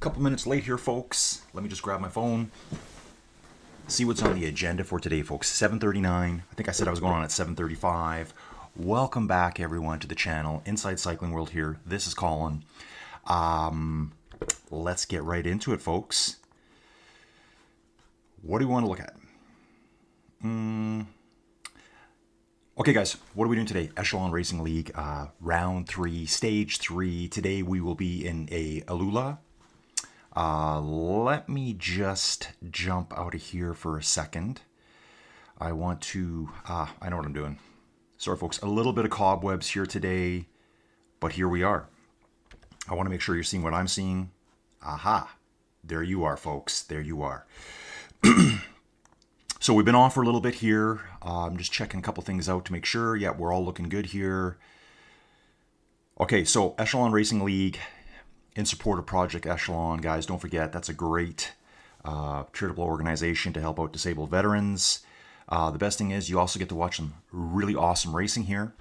Couple minutes late here, folks. Let me just grab my phone. See what's on the agenda for today, folks. 7:39. I think I said I was going on at 7:35. Welcome back, everyone, to the channel. Inside Cycling World here. This is Colin. Let's get right into it, folks. What do we want to look at? Okay, guys, what are we doing today? Echelon Racing League, round 3, stage 3. Today we will be in a Alula. Let me just jump out of here for a second. I want to, I know what I'm doing. Sorry, folks, a little bit of cobwebs here today, but here we are. I want to make sure you're seeing what I'm seeing. Aha, there you are, folks. There you are. So we've been off for a little bit here. I'm just checking a couple things out to make sure. Yeah, we're all looking good here. Okay, so Echelon Racing League in support of Project Echelon. Guys, don't forget, that's a great charitable organization to help out disabled veterans. The best thing is you also get to watch some really awesome racing here.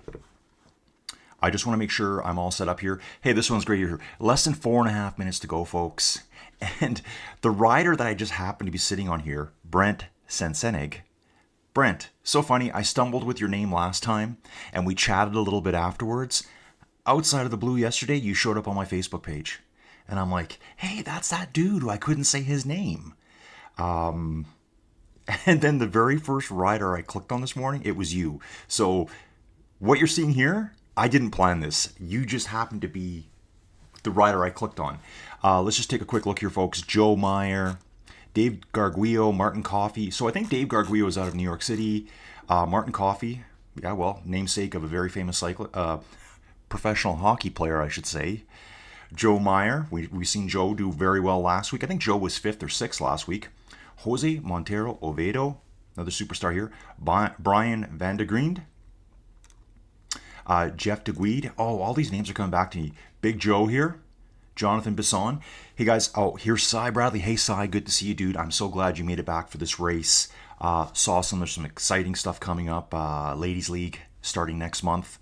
I just want to make sure I'm all set up here. Hey, this one's great here. Less than 4.5 minutes to go, folks. And the rider that I just happened to be sitting on here, Brent Sensenig. Brent, so funny. I stumbled with your name last time, and we chatted a little bit afterwards. Outside of the blue yesterday, you showed up on my Facebook page. And I'm like, hey, that's that dude who I couldn't say his name. And then the very first rider I clicked on this morning, it was you. So what you're seeing here, I didn't plan this. You just happened to be the rider I clicked on. Let's just take a quick look here, folks. Joe Meyer, Dave Garguillo, Martin Coffey. So I think Dave Garguillo is out of New York City. Martin Coffey, yeah, well, namesake of a very famous professional hockey player, I should say. Joe Meyer, we've seen Joe do very well last week. I think Joe was 5th or 6th last week. Jose Montero Oviedo, another superstar here. Brian Van de Griend. Jeff DeGuide. Oh, all these names are coming back to me. Big Joe here. Jonathan Bisson. Hey guys, oh, here's Cy Bradley. Hey Cy, good to see you, dude. I'm so glad you made it back for this race. There's some exciting stuff coming up. Ladies League starting next month.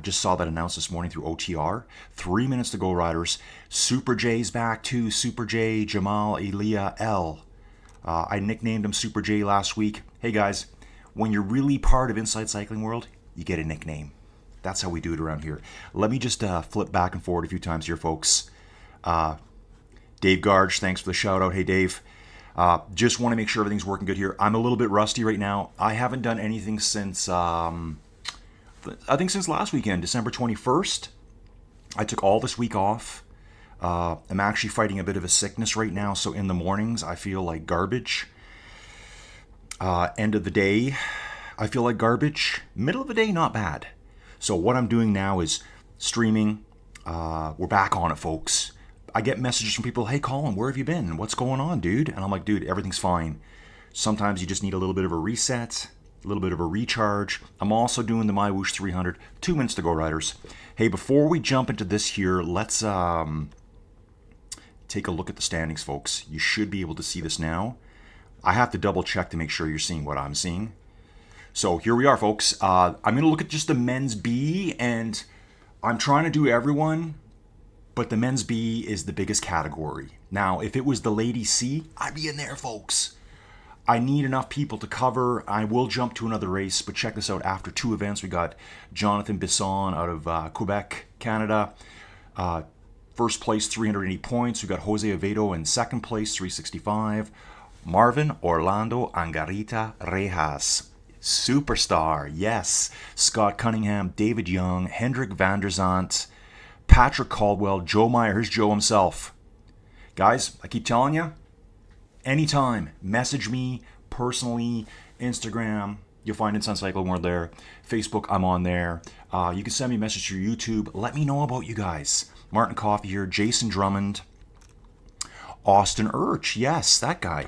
Just saw that announced this morning through OTR. 3 minutes to go, riders. Super J's back too. Super J, Jamal Elia L. I nicknamed him Super J last week. Hey guys, when you're really part of Inside Cycling World, you get a nickname. That's how we do it around here. Let me just flip back and forward a few times here, folks. Dave Garge, thanks for the shout out. Hey, Dave. Just want to make sure everything's working good here. I'm a little bit rusty right now. I haven't done anything since, I think since last weekend, December 21st. I took all this week off. I'm actually fighting a bit of a sickness right now, so in the mornings I feel like garbage. End of the day, I feel like garbage. Middle of the day, not bad. So what I'm doing now is streaming. We're back on it, folks. I get messages from people, hey, Colin, where have you been? What's going on, dude? And I'm like, dude, everything's fine. Sometimes you just need a little bit of a reset, a little bit of a recharge. I'm also doing the MyWhoosh 300. 2 minutes to go, riders. Hey, before we jump into this here, let's take a look at the standings, folks. You should be able to see this now. I have to double check to make sure you're seeing what I'm seeing. So here we are, folks. I'm going to look at just the men's B, and I'm trying to do everyone, but the men's B is the biggest category. Now, if it was the ladies C, I'd be in there, folks. I need enough people to cover. I will jump to another race, but check this out. After 2 events, we got Jonathan Bisson out of Quebec, Canada. First place, 380 points. We got Jose Oviedo in second place, 365. Marvin Orlando Angarita Rejas. Superstar, yes. Scott Cunningham, David Young, Hendrik van der Zandt, Patrick Caldwell, Joe Meyer. Here's Joe himself. Guys, I keep telling you, anytime, message me personally, Instagram. You'll find Inside Cycling World there. Facebook, I'm on there. You can send me a message through YouTube. Let me know about you guys. Martin Coffey here, Jason Drummond, Austin Urch. Yes, that guy.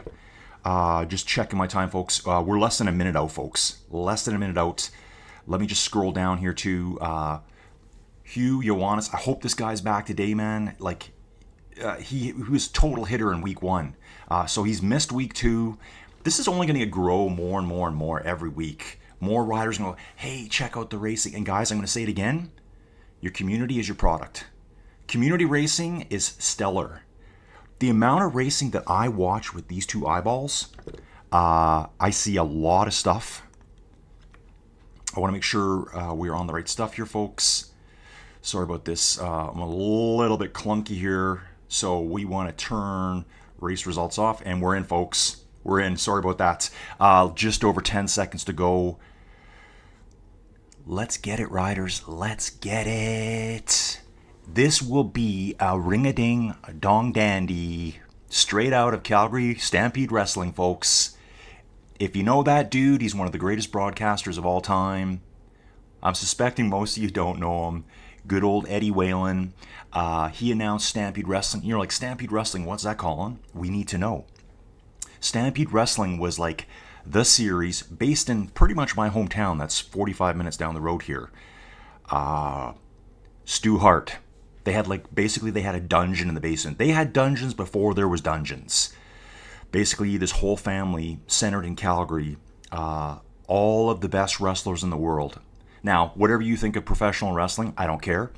Just checking my time, folks. We're less than a minute out, folks. Less than a minute out. Let me just scroll down here to Hugh Ioannis. I hope this guy's back today, man. Like, he was total hitter in week 1. So he's missed week 2. This is only going to grow more and more and more every week. More riders going to go, hey, check out the racing. And guys, I'm going to say it again. Your community is your product. Community racing is stellar. The amount of racing that I watch with these two eyeballs, I see a lot of stuff. I want to make sure we're on the right stuff here, folks. Sorry about this. I'm a little bit clunky here. So we want to turn race results off, and we're in, folks. We're in. Sorry about that. Just over 10 seconds to go. Let's get it, riders. Let's get it. This will be a ring-a-ding, a dong dandy, straight out of Calgary Stampede Wrestling, folks. If you know that dude, he's one of the greatest broadcasters of all time. I'm suspecting most of you don't know him. Good old Eddie Whalen. He announced Stampede Wrestling. You're like, Stampede Wrestling, what's that calling? We need to know. Stampede Wrestling was like the series based in pretty much my hometown. That's 45 minutes down the road here. Stu Hart. They had they had a dungeon in the basement. They had dungeons before there was dungeons. Basically, this whole family centered in Calgary. All of the best wrestlers in the world. Now, whatever you think of professional wrestling, I don't care.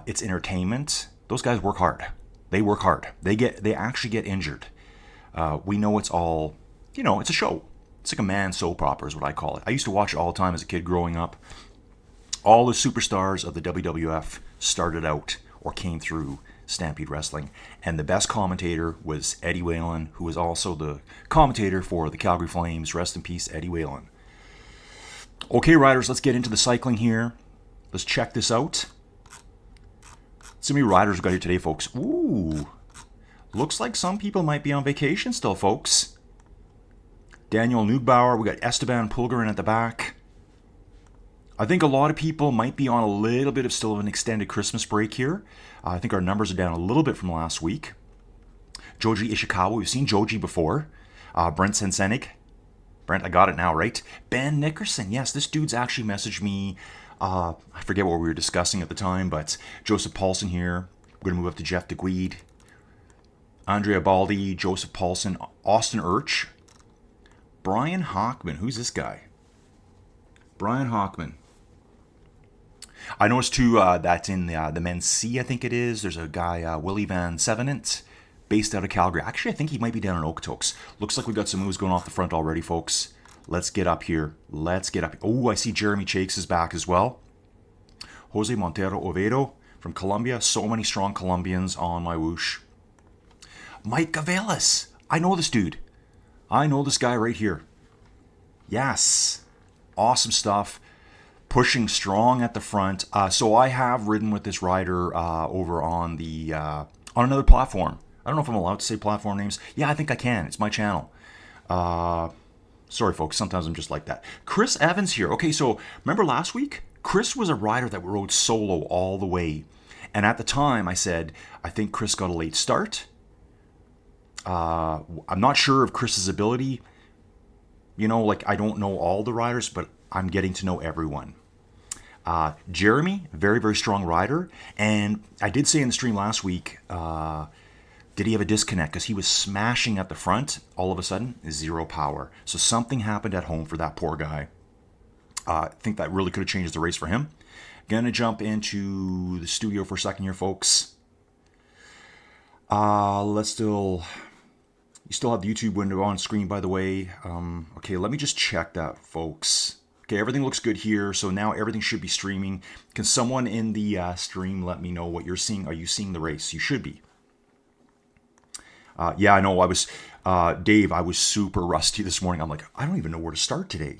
It's entertainment. Those guys work hard. They work hard. They actually get injured. We know it's all, it's a show. It's like a man soap opera is what I call it. I used to watch it all the time as a kid growing up. All the superstars of the WWF started out or came through Stampede Wrestling. And the best commentator was Eddie Whalen, who was also the commentator for the Calgary Flames. Rest in peace, Eddie Whalen. Okay, riders, let's get into the cycling here. Let's check this out. See how many riders we got here today, folks. Ooh, looks like some people might be on vacation still, folks. Daniel Neugbauer, we got Esteban Pulgarin at the back. I think a lot of people might be on a little bit of still of an extended Christmas break here. I think our numbers are down a little bit from last week. Joji Ishikawa, we've seen Joji before. Brent Sensenig. Brent, I got it now, right? Ben Nickerson, yes, this dude's actually messaged me. I forget what we were discussing at the time, but Joseph Paulson here. We're going to move up to Jeff DeGuide. Andrea Baldi, Joseph Paulson, Austin Urch. Brian Hockman, who's this guy? Brian Hockman. I noticed too that in the men's C, I think it is, there's a guy, Willie Van Sevenant, based out of Calgary. Actually, I think he might be down in Okotoks. Looks like we've got some moves going off the front already, folks. Let's get up here. Let's get up. Oh, I see Jeremy Chakes is back as well. Jose Montero Oviedo from Colombia. So many strong Colombians on MyWhoosh. Mike Gavelis. I know this dude. I know this guy right here. Yes. Awesome stuff. Pushing strong at the front. So I have ridden with this rider over on the on another platform. I don't know if I'm allowed to say platform names. Yeah, I think I can. It's my channel. Sorry, folks. Sometimes I'm just like that. Chris Evans here. Okay, so remember last week? Chris was a rider that rode solo all the way. And at the time, I said, I think Chris got a late start. I'm not sure of Chris's ability. I don't know all the riders, but I'm getting to know everyone. Jeremy, very, very strong rider. And I did say in the stream last week, did he have a disconnect? Because he was smashing at the front. All of a sudden, zero power. So something happened at home for that poor guy. I think that really could have changed the race for him. Gonna jump into the studio for a second here, folks. You still have the YouTube window on screen, by the way. Okay, let me just check that, folks. Okay, everything looks good here, so now everything should be streaming. Can someone in the stream let me know what you're seeing? Are you seeing the race? You should be. Yeah, I know. Dave, I was super rusty this morning. I'm like, I don't even know where to start today.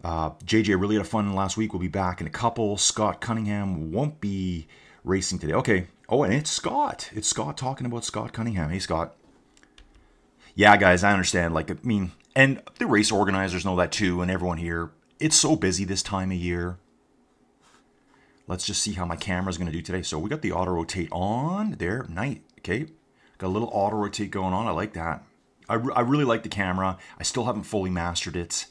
JJ really had fun last week. We'll be back in a couple. Scott Cunningham won't be racing today. Okay. Oh, and it's Scott. It's Scott talking about Scott Cunningham. Hey, Scott. Yeah, guys, I understand. And the race organizers know that too, and everyone here. It's so busy this time of year. Let's just see how my camera's going to do today. So we got the auto rotate on there. Nice. Okay. Got a little auto rotate going on. I like that. I really like the camera. I still haven't fully mastered it.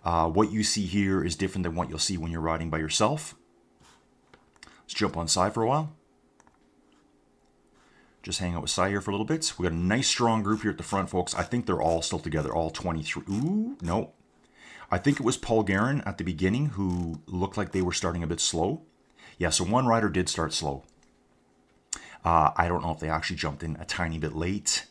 What you see here is different than what you'll see when you're riding by yourself. Let's jump on Sai for a while. Just hang out with Sai here for a little bit. We got a nice strong group here at the front, folks. I think they're all still together, all 23. Ooh, no. I think it was Paul Guerin at the beginning who looked like they were starting a bit slow. Yeah, so one rider did start slow. I don't know if they actually jumped in a tiny bit late.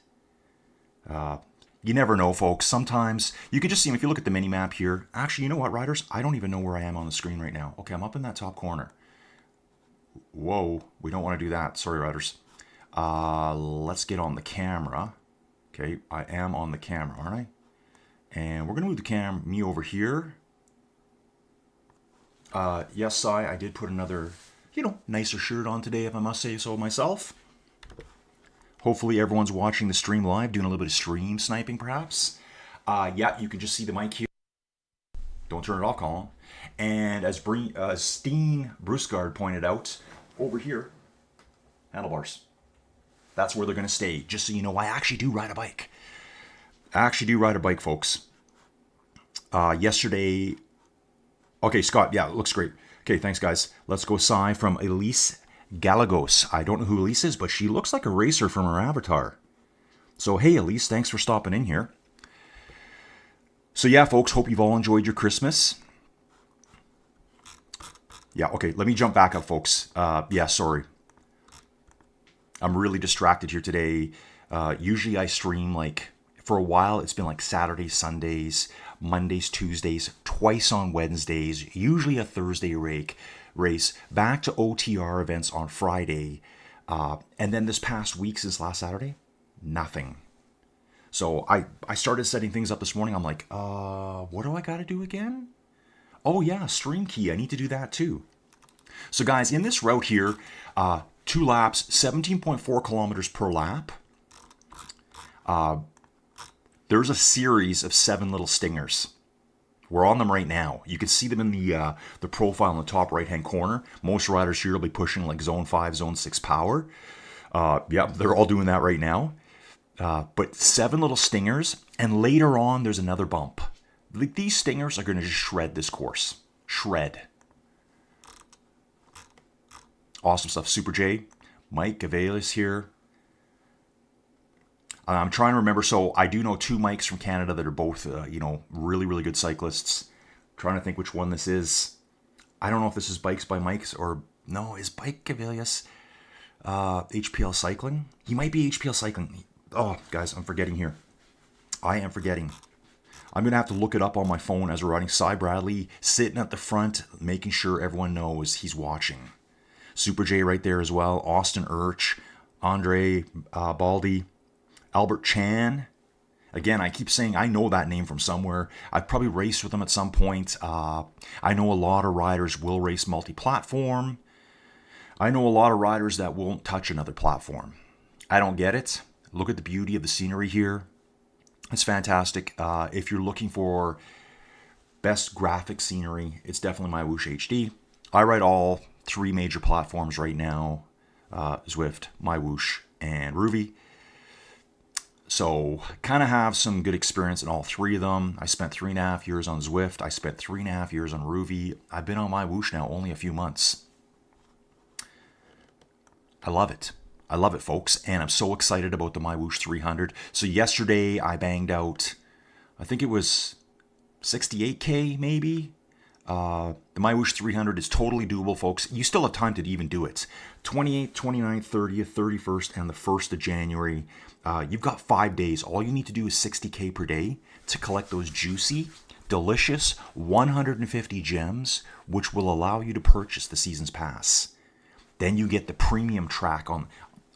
You never know, folks. Sometimes you can just see them if you look at the mini map here. Actually, you know what, riders? I don't even know where I am on the screen right now. Okay, I'm up in that top corner. Whoa, we don't want to do that. Sorry, riders. Let's get on the camera. Okay, I am on the camera, aren't I? And we're going to move me over here. Yes, I did put another, nicer shirt on today, if I must say so myself. Hopefully everyone's watching the stream live, doing a little bit of stream sniping, perhaps. Yeah, you can just see the mic here. Don't turn it off, Colin. And as Steen Brusgard pointed out, over here, handlebars. That's where they're going to stay. Just so you know, I actually do ride a bike. Folks. Yesterday... Okay, Scott, yeah, it looks great. Okay, thanks, guys. Let's go Sai from Elise Galagos. I don't know who Elise is, but she looks like a racer from her avatar. So, hey, Elise, thanks for stopping in here. So, yeah, folks, hope you've all enjoyed your Christmas. Yeah, okay, let me jump back up, folks. Yeah, sorry. I'm really distracted here today. Usually I stream, for a while, it's been Saturdays, Sundays, Mondays, Tuesdays, twice on Wednesdays, usually a Thursday race, back to OTR events on Friday, and then this past week since last Saturday, nothing. So I started setting things up this morning. I'm like, what do I got to do again? Oh yeah, stream key. I need to do that too. So guys, in this route here, 2 laps, 17.4 kilometers per lap. There's a series of 7 little stingers. We're on them right now. You can see them in the profile in the top right-hand corner. Most riders here will be pushing Zone 5, Zone 6 power. Yeah, they're all doing that right now. But 7 little stingers, and later on there's another bump. These stingers are going to just shred this course. Shred. Awesome stuff. Super J, Mike Gavales here. I'm trying to remember. So I do know 2 Mikes from Canada that are both, really, really good cyclists. I'm trying to think which one this is. I don't know if this is Bikes by Mikes or no. Is Bike Gavalius HPL Cycling? He might be HPL Cycling. Oh, guys, I'm forgetting here. I am forgetting. I'm going to have to look it up on my phone as we're riding. Cy Bradley sitting at the front, making sure everyone knows he's watching. Super J right there as well. Austin Urch, Andre Baldy. Albert Chan. Again, I keep saying I know that name from somewhere. I've probably raced with them at some point. I know a lot of riders will race multi-platform. I know a lot of riders that won't touch another platform. I don't get it. Look at the beauty of the scenery here. It's fantastic. If you're looking for best graphic scenery, it's definitely MyWhoosh HD. I ride all 3 major platforms right now. Zwift, MyWhoosh, and Ruby. So, kind of have some good experience in all 3 of them. I spent 3.5 years on Zwift. I spent 3.5 years on Ruby. I've been on MyWhoosh now only a few months. I love it. I love it, folks. And I'm so excited about the MyWhoosh 300. So, yesterday I banged out, I think it was 68K maybe. The MyWhoosh 300 is totally doable, folks. You still have time to even do it. 28th, 29th, 30th, 31st, and the 1st of January. You've got 5 days. All you need to do is 60K per day to collect those juicy, delicious 150 gems, which will allow you to purchase the Season's Pass. Then you get the premium track on.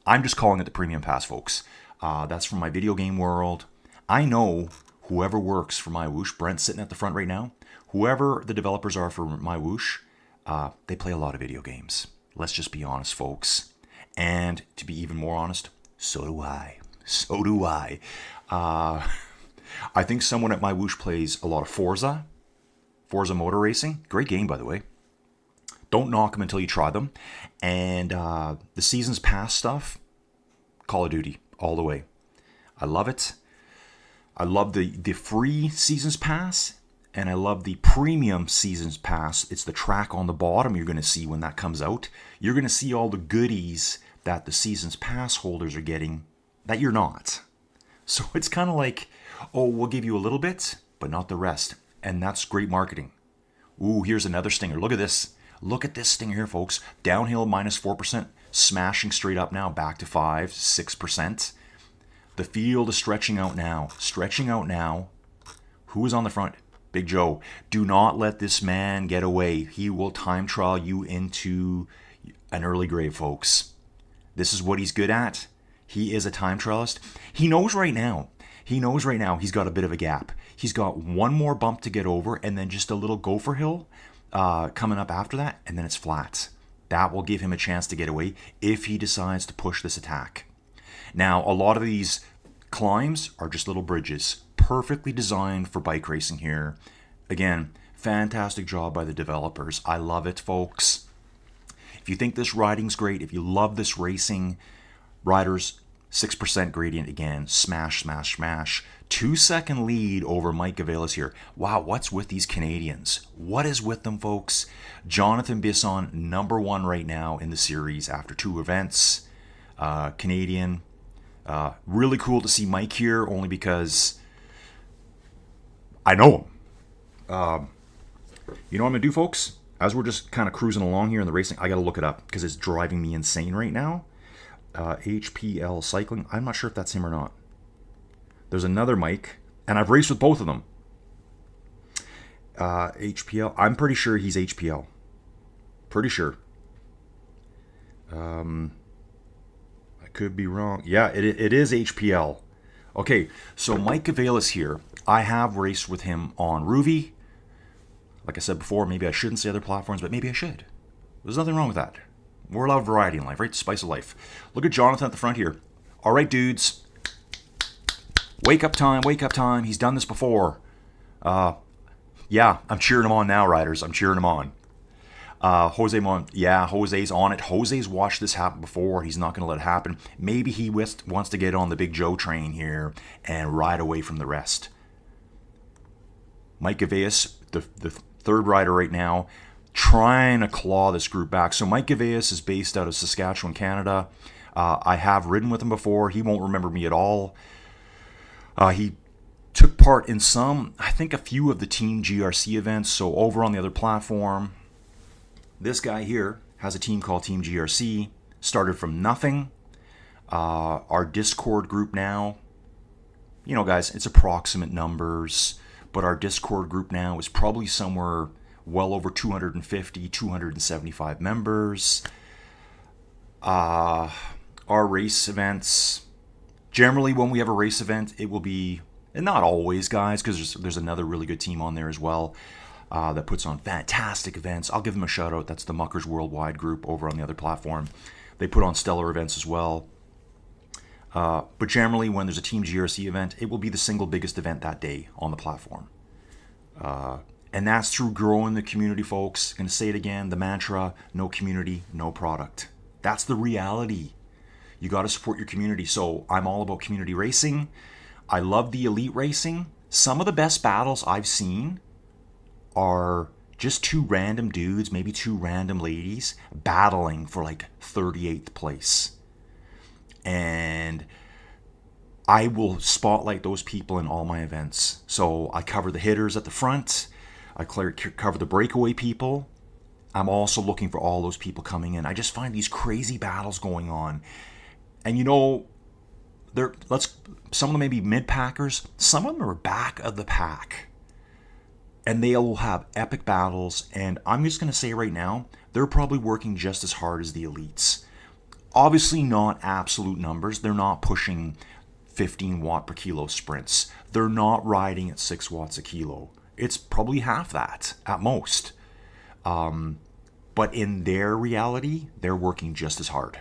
I'm just calling it the premium pass, folks. That's from my video game world. I know whoever works for MyWhoosh, Brent's sitting at the front right now, whoever the developers are for MyWhoosh, they play a lot of video games. Let's just be honest, folks. And to be even more honest, so do I. So do I. I think someone at MyWhoosh plays a lot of Forza Motor Racing. Great game, by the way. Don't knock them until you try them. And the Season's Pass stuff, Call of Duty, all the way. I love it. I love the free Season's Pass, and I love the premium Season's Pass. It's the track on the bottom you're going to see when that comes out. You're going to see all the goodies that the Season's Pass holders are getting that you're not. So it's kind of like, oh, we'll give you a little bit, but not the rest. And that's great marketing. Ooh, here's another stinger. Look at this. Look at this stinger here, folks. Downhill minus 4%. smashing straight up now, back to 5, 6%. The field is stretching out now. Stretching out now. Who is on the front? Big Joe. Do not let this man get away. He will time trial you into an early grave, folks. This is what he's good at. He is a time trialist. He knows right now. He knows right now he's got a bit of a gap. He's got one more bump to get over and then just a little gopher hill coming up after that, and then it's flat. That will give him a chance to get away if he decides to push this attack. Now, a lot of these climbs are just little bridges, perfectly designed for bike racing here. Again, fantastic job by the developers. I love it, folks. If you think this riding's great, if you love this racing, riders, 6% gradient again, smash, smash, smash. 2-second lead over Mike Gavalis here. Wow, what's with these Canadians? What is with them, folks? Jonathan Bisson, number 1 right now in the series after 2 events. Canadian. Really cool to see Mike here, only because I know him. You know what I'm going to do, folks? As we're just kind of cruising along here in the racing, I got to look it up because it's driving me insane right now. HPL Cycling. I'm not sure if that's him or not. There's another Mike, and I've raced with both of them. HPL. I'm pretty sure he's HPL. Pretty sure. I could be wrong. Yeah, it is HPL. Okay, so Mike Gavalis here. I have raced with him on Ruby. Like I said before, maybe I shouldn't say other platforms, but maybe I should. There's nothing wrong with that. We're allowed variety in life, right? Spice of life. Look at Jonathan at the front here. All right, dudes. Wake up time, wake up time. He's done this before. Yeah, I'm cheering him on now, riders. I'm cheering him on. Jose's on it. Jose's watched this happen before. He's not going to let it happen. Maybe he wants to get on the Big Joe train here and ride away from the rest. Mike Gavalis, the third rider right now, trying to claw this group back. So Mike Gavalis is based out of Saskatchewan, Canada. I have ridden with him before. He won't remember me at all. He took part in a few of the Team GRC events. So over on the other platform, this guy here has a team called Team GRC. Started from nothing. Our Discord group now, you know, guys, it's approximate numbers, but our Discord group now is probably somewhere well over 250, 275 members. Our race events, generally when we have a race event, it will be, and not always, guys, because there's another really good team on there as well that puts on fantastic events. I'll give them a shout out. That's the Muckers Worldwide group over on the other platform. They put on stellar events as well. But generally, when there's a Team GRC event, it will be the single biggest event that day on the platform. And that's through growing the community, folks. Going to say it again, the mantra, no community, no product. That's the reality. You got to support your community. So I'm all about community racing. I love the elite racing. Some of the best battles I've seen are just 2 random dudes, maybe 2 random ladies, battling for like 38th place. And I will spotlight those people in all my events. So I cover the hitters at the front. I cover the breakaway people. I'm also looking for all those people coming in. I just find these crazy battles going on. And you know, some of them may be mid-packers. Some of them are back of the pack. And they will have epic battles. And I'm just going to say right now, they're probably working just as hard as the elites. Obviously not absolute numbers. They're not pushing 15 watt per kilo sprints. They're not riding at 6 watts a kilo. It's probably half that at most. But in their reality, they're working just as hard.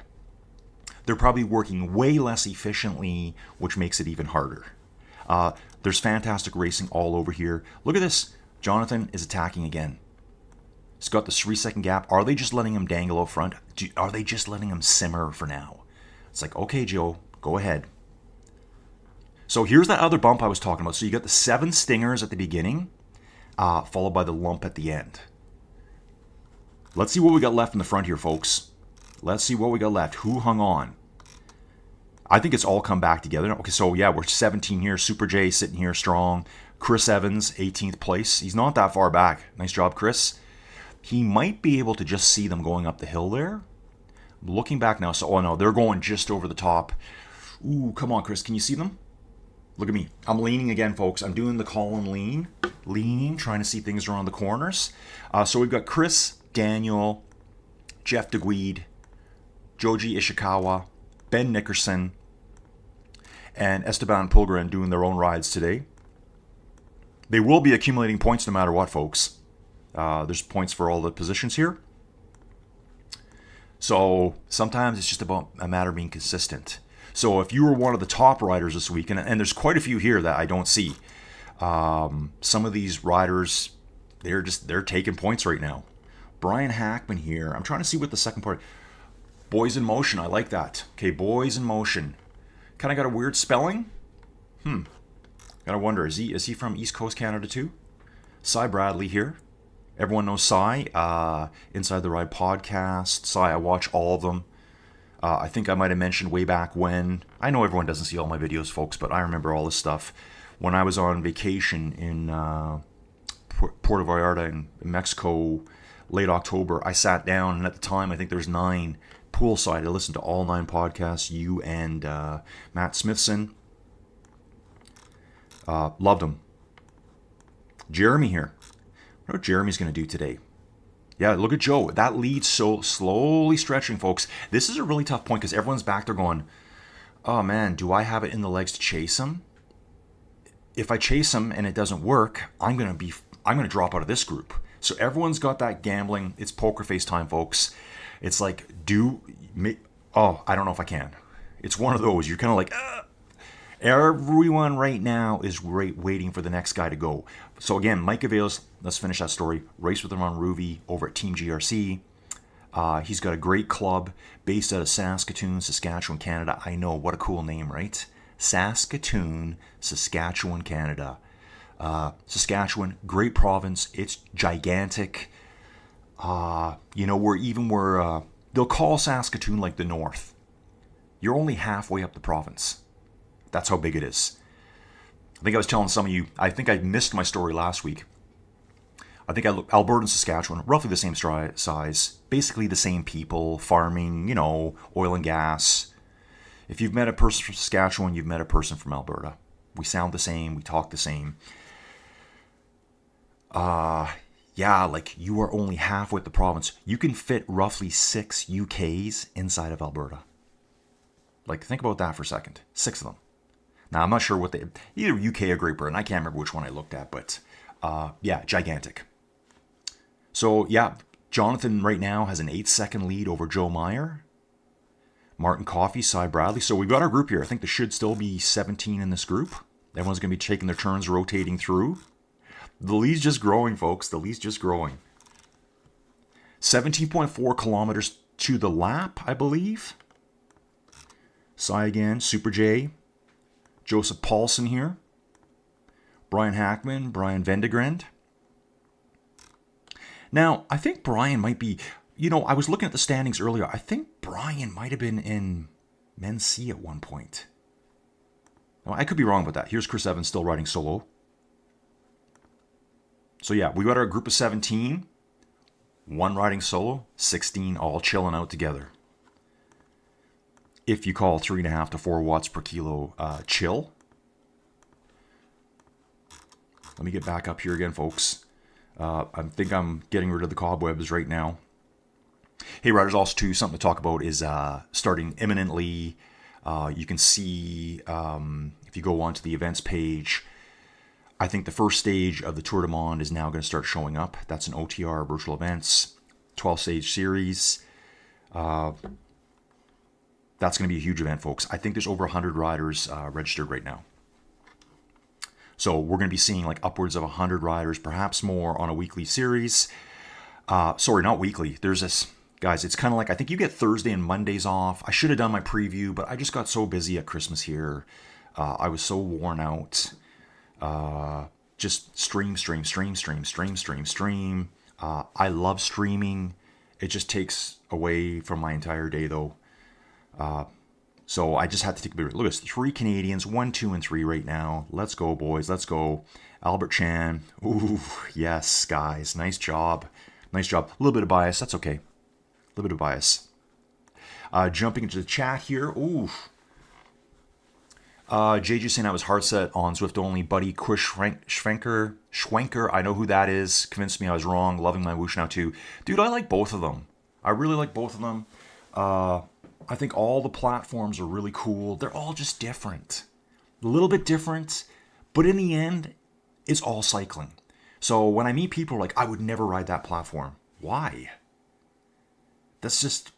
They're probably working way less efficiently, which makes it even harder. There's fantastic racing all over here. Look at this. Jonathan is attacking again. He's got this 3-second gap. Are they just letting him dangle out front? Are they just letting him simmer for now? It's like, okay, Joe, go ahead. So here's that other bump I was talking about. So you got the 7 stingers at the beginning, followed by the lump at the end. Let's see what we got left in the front here, folks. Let's see what we got left. Who hung on? I think it's all come back together. Okay, so yeah, we're 17 here. Super J sitting here strong. Chris Evans, 18th place. He's not that far back. Nice job, Chris. He might be able to just see them going up the hill there. Looking back now, so, oh no, they're going just over the top. Ooh, come on, Chris, can you see them? Look at me. I'm leaning again, folks. I'm doing the column leaning, trying to see things around the corners. So we've got Chris, Daniel, Jeff DeGuide, Joji Ishikawa, Ben Nickerson, and Esteban Pulgren doing their own rides today. They will be accumulating points no matter what, folks. There's points for all the positions here. So sometimes it's just about a matter of being consistent. So if you were one of the top riders this week, and there's quite a few here that I don't see, some of these riders, they're taking points right now. Brian Hackman here. I'm trying to see what the second part. Boys in Motion. I like that. Okay, Boys in Motion. Kind of got a weird spelling. Gotta wonder, is he from East Coast Canada too? Cy Bradley here. Everyone knows Cy. Inside the Ride podcast. Cy, I watch all of them. I think I might have mentioned way back when. I know everyone doesn't see all my videos, folks, but I remember all this stuff. When I was on vacation in Puerto Vallarta in Mexico, late October, I sat down, and at the time, I think there's 9 poolside. I listened to all 9 podcasts, you and Matt Smithson. Loved them. Jeremy here. I wonder what Jeremy's going to do today. Yeah, look at Joe. That lead's so slowly stretching, folks. This is a really tough point because everyone's back there going, oh man, do I have it in the legs to chase him? If I chase him and it doesn't work, I'm going to drop out of this group. So everyone's got that gambling. It's poker face time, folks. It's like, I don't know if I can. It's one of those. You're kind of like, Everyone right now is waiting for the next guy to go. So again, Mike Avails, let's finish that story. Raced with him on Ruby over at Team GRC. He's got a great club based out of Saskatoon, Saskatchewan, Canada. I know, what a cool name, right? Saskatoon, Saskatchewan, Canada. Saskatchewan, great province. It's gigantic. They'll call Saskatoon like the North. You're only halfway up the province. That's how big it is. I think I was telling some of you, I think I missed my story last week. I think Alberta and Saskatchewan, roughly the same size, basically the same people, farming, oil and gas. If you've met a person from Saskatchewan, you've met a person from Alberta. We sound the same, we talk the same. Like you are only halfway with the province. You can fit roughly 6 UKs inside of Alberta. Like, think about that for a second. 6 of them. Now, I'm not sure what either UK or Great Britain. I can't remember which one I looked at, but gigantic. So, Jonathan right now has an 8-second lead over Joe Meyer. Martin Coffey, Cy Bradley. So we've got our group here. I think there should still be 17 in this group. Everyone's going to be taking their turns rotating through. The lead's just growing, folks. The lead's just growing. 17.4 kilometers to the lap, I believe. Cy again, Super J. Joseph Paulson here. Brian Hackman, Brian Vendegrand. Now, I think Brian might be, I was looking at the standings earlier. I think Brian might have been in Men's C at one point. Now, I could be wrong about that. Here's Chris Evans still riding solo. So we got our group of 17. 1 riding solo, 16 all chilling out together. If you call 3.5 to 4 watts per kilo chill. Let me get back up here again, folks. I think I'm getting rid of the cobwebs right now. Hey, riders, also too, something to talk about is starting imminently. You can see, if you go onto the events page, I think the first stage of the Tour de Monde is now going to start showing up. That's an OTR, virtual events, 12-stage series. That's going to be a huge event, folks. I think there's over 100 riders registered right now. So we're going to be seeing like upwards of 100 riders, perhaps more, on a weekly series. Sorry, not weekly. There's this, guys, it's kind of like, I think you get Thursday and Mondays off. I should have done my preview, but I just got so busy at Christmas here. I was so worn out. Just stream. I love streaming. It just takes away from my entire day, though. So I just had to take a bit. Look, it's 3 Canadians, 1, 2, and 3 right now. Let's go, boys. Let's go. Albert Chan. Ooh, yes, guys. Nice job. A little bit of bias. That's okay. A little bit of bias. Jumping into the chat here. Ooh. JJ saying I was hard set on Zwift only. Buddy Kush Schwenker. I know who that is. Convinced me I was wrong. Loving MyWhoosh now too. Dude, I like both of them. I really like both of them. I think all the platforms are really cool. They're all just different. A little bit different. But in the end, it's all cycling. So when I meet people like, I would never ride that platform. Why? That's just...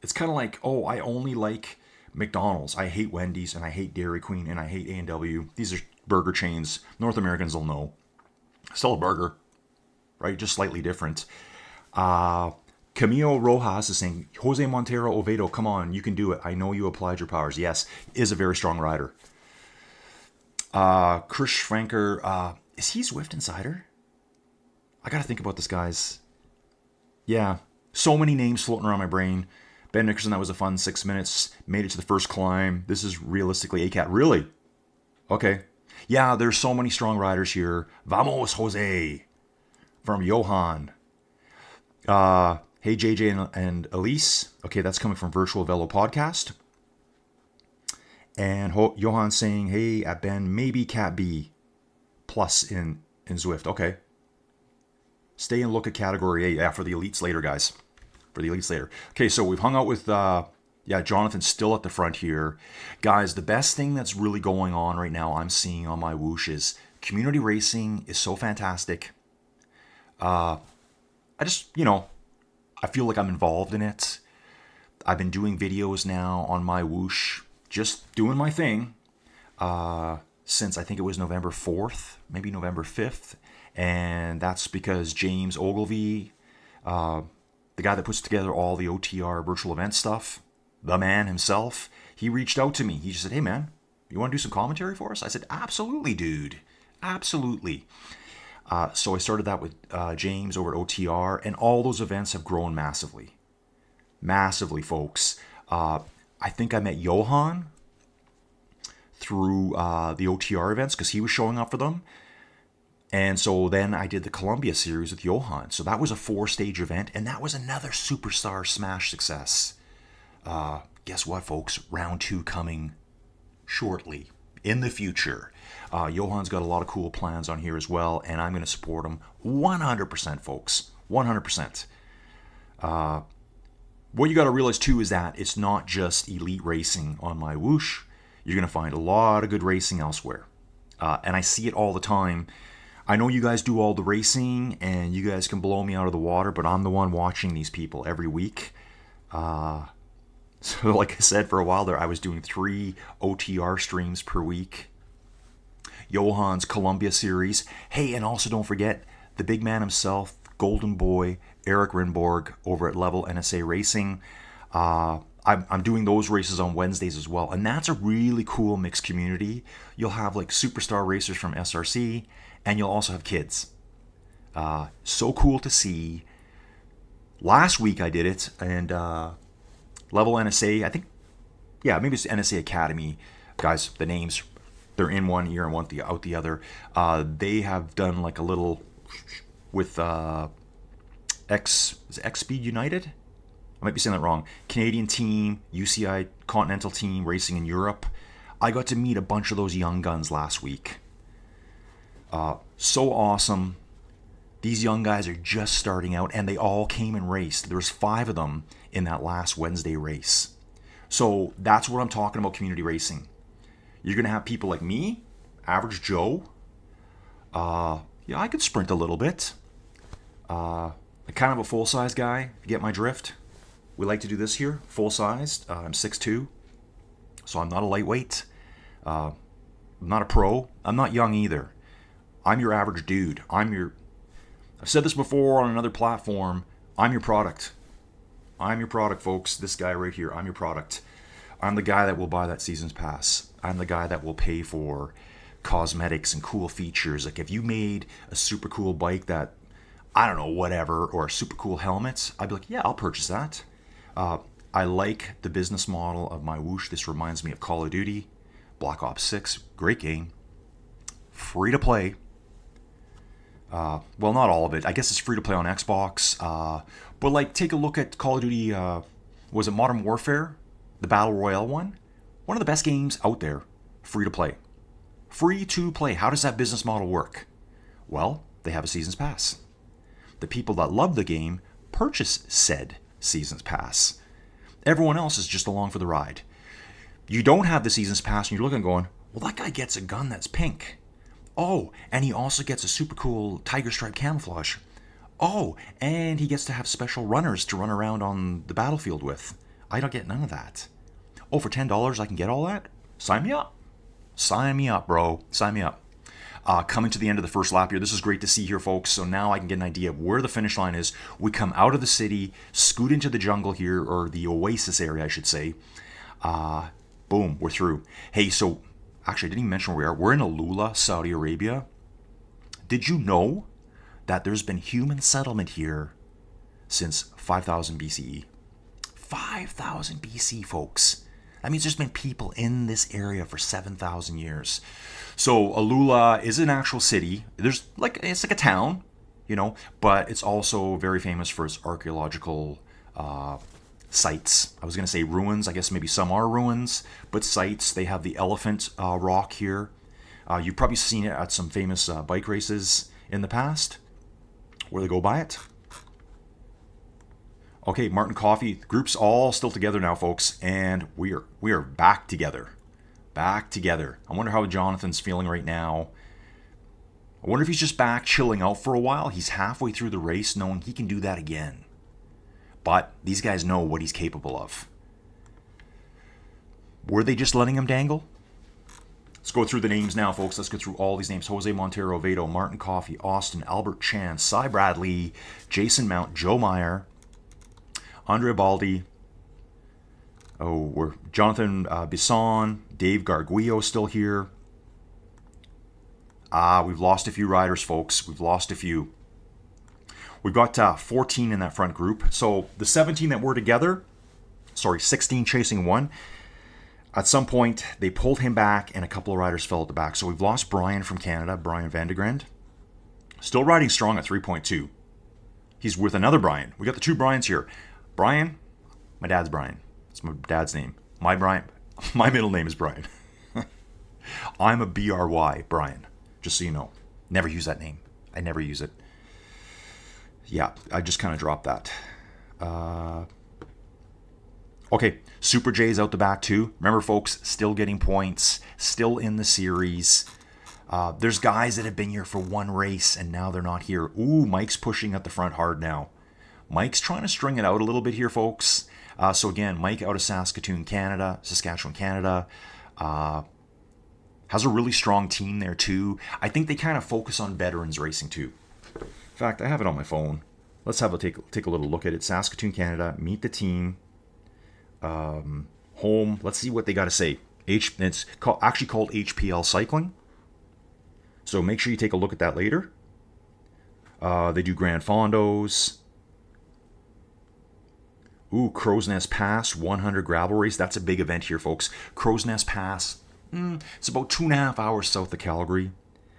It's kind of like, oh, I only like McDonald's. I hate Wendy's, and I hate Dairy Queen, and I hate A&W. These are burger chains. North Americans will know. Still a burger, right? Just slightly different. Camilo Rojas is saying, Jose Montero Oviedo, come on, you can do it. I know you applied your powers. Yes, is a very strong rider. Chris Franker, is he Zwift Insider? I got to think about this, guys. Yeah, so many names floating around my brain. Ben Nickerson, that was a fun 6 minutes. Made it to the first climb. This is realistically ACAT. Really? Okay. Yeah, there's so many strong riders here. Vamos, Jose. From Johan. Hey, JJ and Elise. Okay, that's coming from Virtual Velo Podcast. And Johan saying, hey, at Ben, maybe Cat B plus in Zwift. Okay. Stay and look at Category A. Yeah, for the elites later, guys. For the elites later. Okay, so we've hung out with, Jonathan still at the front here. Guys, the best thing that's really going on right now I'm seeing on MyWhoosh is community racing is so fantastic. I just, I feel like I'm involved in it. I've been doing videos now on MyWhoosh, just doing my thing, since I think it was November 4th, maybe November 5th. And that's because James Ogilvy, the guy that puts together all the OTR virtual event stuff, the man himself, he reached out to me. He just said, hey man, you want to do some commentary for us? I said, absolutely, dude. Absolutely. So I started that with James over at OTR, and all those events have grown massively. Massively, folks. I think I met Johan through the OTR events because he was showing up for them. And so then I did the Columbia series with Johan. So that was a 4-stage event, and that was another superstar smash success. Guess what, folks? Round 2 coming shortly, in the future. Johan's got a lot of cool plans on here as well, and I'm going to support him 100%, folks. 100%. What you got to realize, too, is that it's not just elite racing on MyWhoosh. You're going to find a lot of good racing elsewhere. And I see it all the time. I know you guys do all the racing, and you guys can blow me out of the water, but I'm the one watching these people every week. So like I said, for a while there, I was doing 3 OTR streams per week. Johan's Columbia series. Hey, and also don't forget the big man himself, Golden Boy, Eric Rinborg over at Level NSA Racing. I'm doing those races on Wednesdays as well, and that's a really cool mixed community. You'll have like superstar racers from SRC, and you'll also have kids. So cool to see. Last week I did it, and Level NSA, I think, yeah, maybe it's NSA Academy. Guys, the names, they're in one ear and one out the other. They have done like a little with X Speed United? I might be saying that wrong. Canadian team, UCI Continental team racing in Europe. I got to meet a bunch of those young guns last week. So awesome. These young guys are just starting out, and they all came and raced. There was 5 of them in that last Wednesday race. So that's what I'm talking about, community racing. You're going to have people like me, average Joe. Yeah, I could sprint a little bit. Kind of a full-size guy, you get my drift. We like to do this here, full-sized. I'm 6'2", so I'm not a lightweight. I'm not a pro. I'm not young either. I'm your average dude. I've said this before on another platform. I'm your product. I'm your product, folks. This guy right here, I'm your product. I'm the guy that will buy that season's pass. I'm the guy that will pay for cosmetics and cool features. Like if you made a super cool bike that, I don't know, whatever, or a super cool helmet, I'd be like, yeah, I'll purchase that. I like the business model of MyWhoosh. This reminds me of Call of Duty, Black Ops 6, great game. Free to play. Well, not all of it. I guess it's free to play on Xbox. But like, take a look at Call of Duty. What Was it Modern Warfare? The Battle Royale one? One of the best games out there. Free to play. Free to play. How does that business model work? Well, they have a season's pass. The people that love the game purchase said season's pass. Everyone else is just along for the ride. You don't have the season's pass and you're looking going, well, that guy gets a gun that's pink. Oh, and he also gets a super cool tiger stripe camouflage. Oh, and he gets to have special runners to run around on the battlefield with. I don't get none of that. Oh, for $10 I can get all that? Sign me up. Sign me up, bro. Sign me up. Coming to the end of the first lap here. This is great to see here, folks. So now I can get an idea of where the finish line is. We come out of the city, scoot into the jungle here, or the oasis area, I should say. Boom, we're through. Hey, so actually, I didn't even mention where we are. We're in Alula, Saudi Arabia. Did you know that there's been human settlement here since 5000 BCE? 5000 BC, folks. That means there's been people in this area for 7,000 years. So Alula is an actual city. It's like a town, but it's also very famous for its archaeological sites. I was going to say ruins. I guess maybe some are ruins, but sites. They have the Elephant Rock here. You've probably seen it at some famous bike races in the past where they go by it. Okay, Martin Coffee, the group's all still together now, folks, and we are back together. Back together. I wonder how Jonathan's feeling right now. I wonder if he's just back chilling out for a while. He's halfway through the race knowing he can do that again. But these guys know what he's capable of. Were they just letting him dangle? Let's go through the names now, folks. Let's go through all these names. Jose Montero, Vado, Martin Coffee, Austin, Albert Chan, Cy Bradley, Jason Mount, Joe Meyer, Andrea Baldi. We're Jonathan Bisson, Dave Garguillo still here. We've lost a few riders, folks. We've lost a few. We've got 14 in that front group. So the 17 that were together, 16 chasing one. At some point, they pulled him back and a couple of riders fell at the back. So we've lost Brian from Canada, Brian Vandegrand. Still riding strong at 3.2. He's with another Brian. We got the two Brians here. Brian, my dad's Brian. It's my dad's name. My middle name is Brian. I'm a BRY, Brian. Just so you know. Never use that name. I never use it. Yeah, I just kind of dropped that. Okay, Super J's out the back too. Remember, folks, still getting points. Still in the series. There's guys that have been here for one race and now they're not here. Ooh, Mike's pushing at the front hard now. Mike's trying to string it out a little bit here, folks. So again, Mike out of Saskatoon, Canada, Saskatchewan, Canada. Has a really strong team there too. I think they kind of focus on veterans racing too. In fact, I have it on my phone. Let's have a take a little look at it. Saskatoon, Canada. Meet the team. Home. Let's see what they got to say. It's actually called HPL Cycling. So make sure you take a look at that later. They do Grand Fondos. Ooh, Crow's Nest Pass, 100 gravel race. That's a big event here, folks. Crow's Nest Pass. It's about 2.5 hours south of Calgary.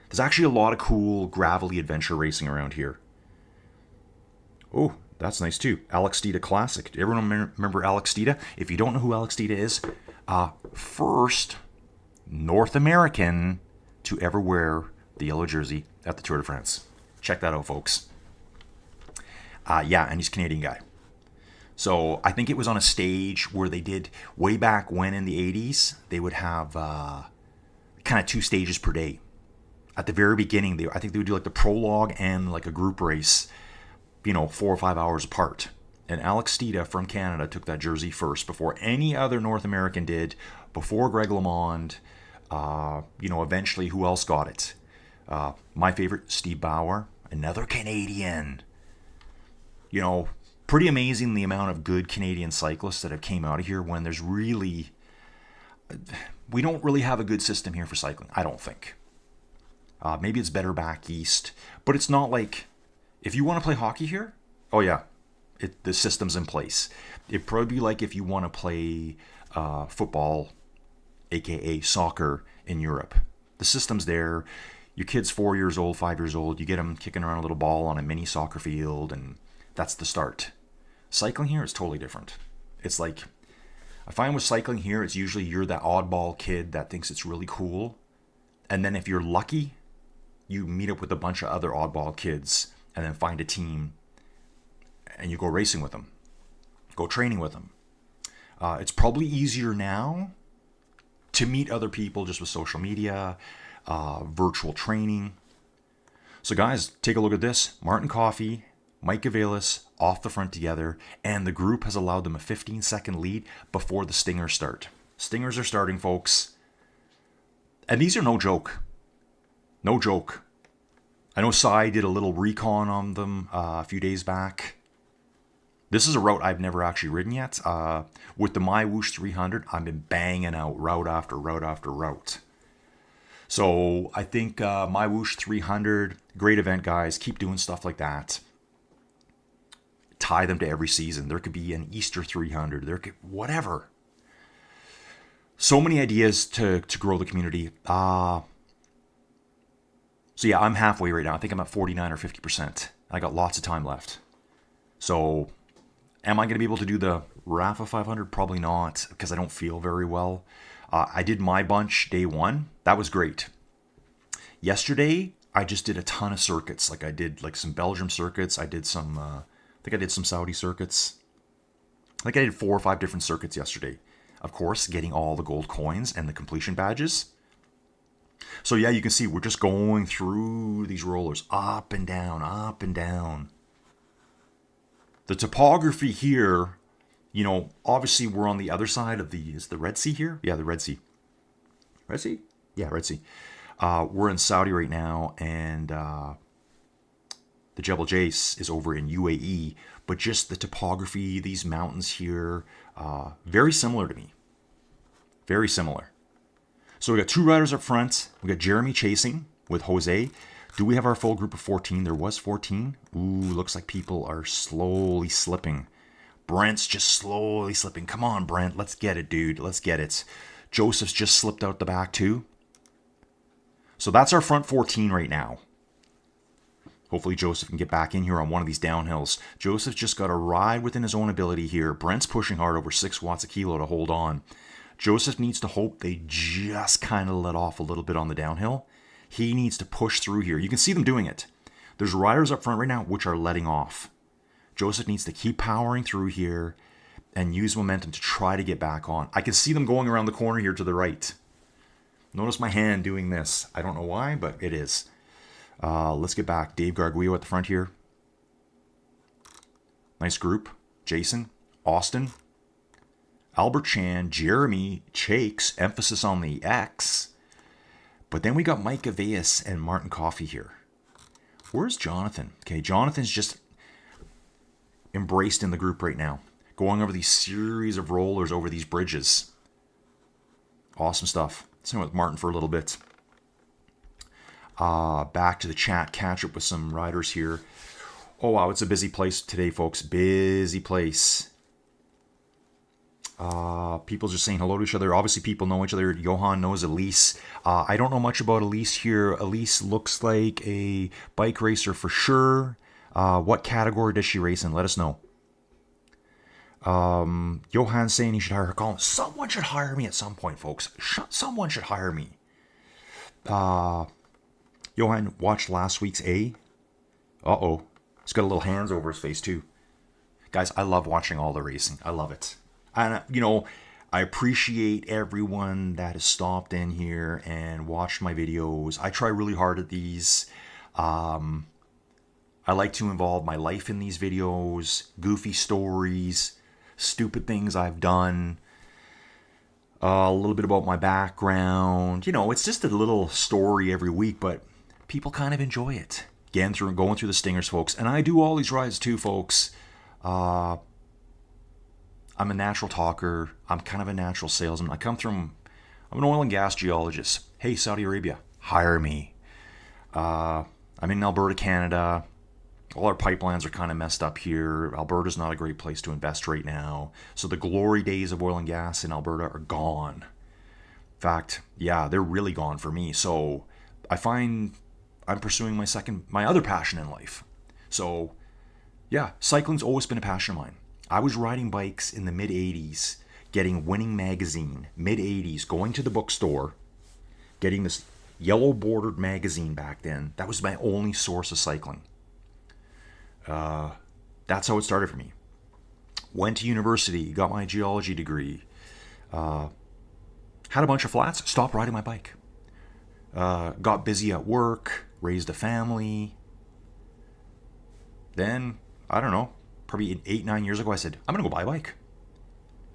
There's actually a lot of cool gravelly adventure racing around here. Oh, that's nice too. Alex Steeda Classic. Do everyone remember Alex Steeda? If you don't know who Alex Steeda is, first North American to ever wear the yellow jersey at the Tour de France. Check that out, folks. Yeah, and he's a Canadian guy. So I think it was on a stage where they did way back when in the 80s, they would have kind of 2 stages per day. At the very beginning, I think they would do like the prologue and like a group race, 4 or 5 hours apart. And Alex Steeda from Canada took that jersey first before any other North American did, before Greg LeMond. Eventually who else got it? My favorite, Steve Bauer, another Canadian. Pretty amazing the amount of good Canadian cyclists that have came out of here when there's really... We don't really have a good system here for cycling, I don't think. Maybe it's better back east, but it's not like... If you want to play hockey here, oh yeah, the system's in place. It'd probably be like if you want to play football, aka soccer, in Europe. The system's there. Your kid's 4 years old, 5 years old. You get them kicking around a little ball on a mini soccer field, and that's the start. Cycling here is totally different. It's like, I find with cycling here, it's usually you're that oddball kid that thinks it's really cool. And then if you're lucky, you meet up with a bunch of other oddball kids and then find a team and you go racing with them, go training with them. It's probably easier now to meet other people just with social media, virtual training. So guys, take a look at this. Martin Coffey, Mike Avalis off the front together, and the group has allowed them a 15-second lead before the stingers start. Stingers are starting, folks. And these are no joke. No joke. I know Sai did a little recon on them a few days back. This is a route I've never actually ridden yet. With the MyWhoosh 300, I've been banging out route after route after route. So I think MyWhoosh 300, great event, guys. Keep doing stuff like that. Tie them to every season. There could be an Easter 300. There could, whatever. So many ideas to grow the community. So yeah, I'm halfway right now. I think I'm at 49 or 50%. I got lots of time left. So am I going to be able to do the Rafa 500? Probably not, because I don't feel very well. I did my bunch day one. That was great. Yesterday, I just did a ton of circuits. Like I did like some Belgium circuits. I did some, I think I did some Saudi circuits. Like I did 4 or 5 different circuits yesterday. Of course, getting all the gold coins and the completion badges. So yeah, you can see we're just going through these rollers up and down, up and down. The topography here, you know, obviously we're on the other side of is the Red Sea here? Yeah, the Red Sea. Red Sea? Yeah, Red Sea. We're in Saudi right now, and the Jebel Jais is over in UAE. But just the topography, these mountains here, very similar to me. Very similar. So we got 2 riders up front. We got Jeremy chasing with Jose. Do we have our full group of 14? There was 14. Ooh, looks like people are slowly slipping. Brent's just slowly slipping. Come on, Brent. Let's get it, dude. Let's get it. Joseph's just slipped out the back, too. So that's our front 14 right now. Hopefully Joseph can get back in here on one of these downhills. Joseph's just got to ride within his own ability here. Brent's pushing hard, over 6 watts a kilo to hold on. Joseph needs to hope they just kind of let off a little bit on the downhill. He needs to push through here. You can see them doing it. There's riders up front right now which are letting off. Joseph needs to keep powering through here and use momentum to try to get back on. I can see them going around the corner here to the right. Notice my hand doing this. I don't know why, but it is. Let's get back. Dave Garguillo at the front here. Nice group. Jason, Austin, Albert Chan, Jeremy, Chakes, emphasis on the X. But then we got Mike Aveas and Martin Coffey here. Where's Jonathan? Okay, Jonathan's just embraced in the group right now. Going over these series of rollers over these bridges. Awesome stuff. Same with Martin for a little bit. Back to the chat, catch up with some riders here. Oh wow, it's a busy place today, folks. Busy place. People just saying hello to each other. Obviously, people know each other. Johan knows Elise. I don't know much about Elise here. Elise looks like a bike racer for sure. What category does she race in? Let us know. Johan's saying he should hire her. Colin. Someone should hire me at some point, folks. Someone should hire me. Johan watched last week's A. Uh-oh. He's got a little hands over his face, too. Guys, I love watching all the racing. I love it. And, you know, I appreciate everyone that has stopped in here and watched my videos. I try really hard at these. I like to involve my life in these videos, goofy stories, stupid things I've done, a little bit about my background. You know, it's just a little story every week, but people kind of enjoy it. Again, going through the stingers, folks. And I do all these rides too, folks. I'm a natural talker. I'm kind of a natural salesman. I'm an oil and gas geologist. Hey, Saudi Arabia, hire me. I'm in Alberta, Canada. All our pipelines are kind of messed up here. Alberta's not a great place to invest right now. So the glory days of oil and gas in Alberta are gone. In fact, yeah, they're really gone for me. So I find I'm pursuing my other passion in life. So yeah, cycling's always been a passion of mine. I was riding bikes in the mid 80s, getting Winning Magazine, mid 80s, going to the bookstore, getting this yellow bordered magazine back then. That was my only source of cycling. That's how it started for me. Went to university, got my geology degree, had a bunch of flats, stopped riding my bike. Got busy at work, raised a family. Then, I don't know, probably 8-9 years ago, I said, I'm going to go buy a bike.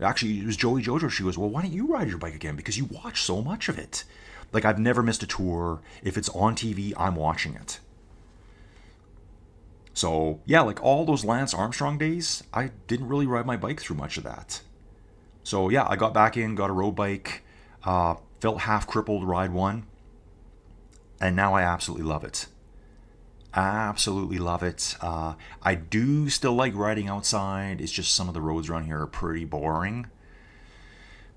Actually, it was Joey Jojo. She goes, well, why don't you ride your bike again? Because you watch so much of it. Like, I've never missed a tour. If it's on TV, I'm watching it. So, yeah, like all those Lance Armstrong days, I didn't really ride my bike through much of that. So, yeah, I got back in, got a road bike, felt half crippled, ride one, and now I absolutely love it. Absolutely love it. I do still like riding outside. It's just some of the roads around here are pretty boring.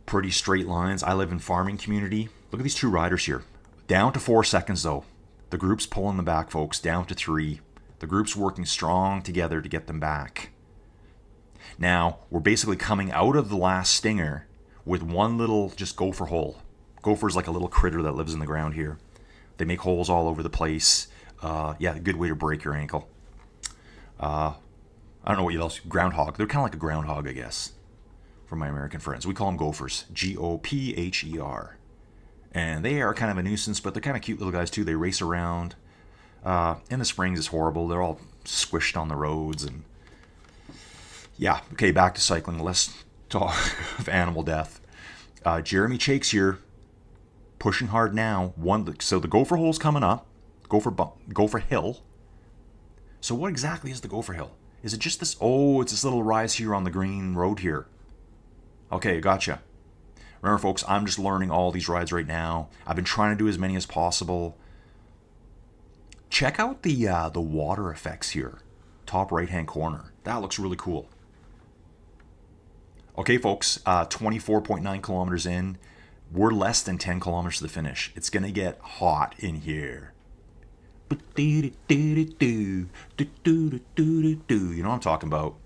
Pretty straight lines. I live in farming community. Look at these two riders here. Down to 4 seconds though. The group's pulling them back, folks. Down to 3. The group's working strong together to get them back. Now, we're basically coming out of the last stinger with one little just gopher hole. Gopher's like a little critter that lives in the ground here. They make holes all over the place. Yeah, a good way to break your ankle. I don't know what else. Groundhog. They're kind of like a groundhog, I guess, for my American friends. We call them gophers. Gopher. And they are kind of a nuisance, but they're kind of cute little guys too. They race around. In the springs, it's horrible. They're all squished on the roads. And yeah, okay, back to cycling. Less talk of animal death. Jeremy Tacx here, pushing hard now. So the gopher hole's coming up. Gopher Hill. So what exactly is the Gopher Hill? Is it just this? Oh, it's this little rise here on the green road here. Okay, gotcha. Remember, folks, I'm just learning all these rides right now. I've been trying to do as many as possible. Check out the water effects here. Top right-hand corner. That looks really cool. Okay, folks, 24.9 kilometers in. We're less than 10 kilometers to the finish. It's going to get hot in here. You know what I'm talking about.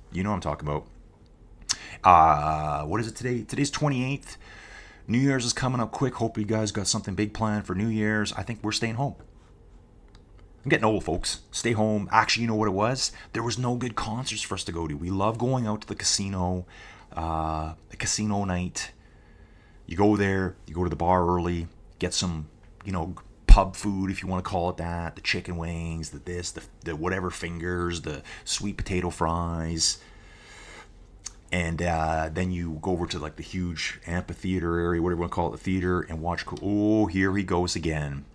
What is it today? Today's 28th. New Year's is coming up quick. Hope you guys got something big planned for New Year's. I think we're staying home. I'm getting old, folks. Stay home. Actually, you know what it was? There was no good concerts for us to go to. We love going out to the casino. A casino night. You go there. You go to the bar early. Get some, pub food, if you want to call it that, the chicken wings, the whatever fingers, the sweet potato fries, and then you go over to like the huge amphitheater area, whatever you want to call it, the theater, and watch. Oh, here he goes again.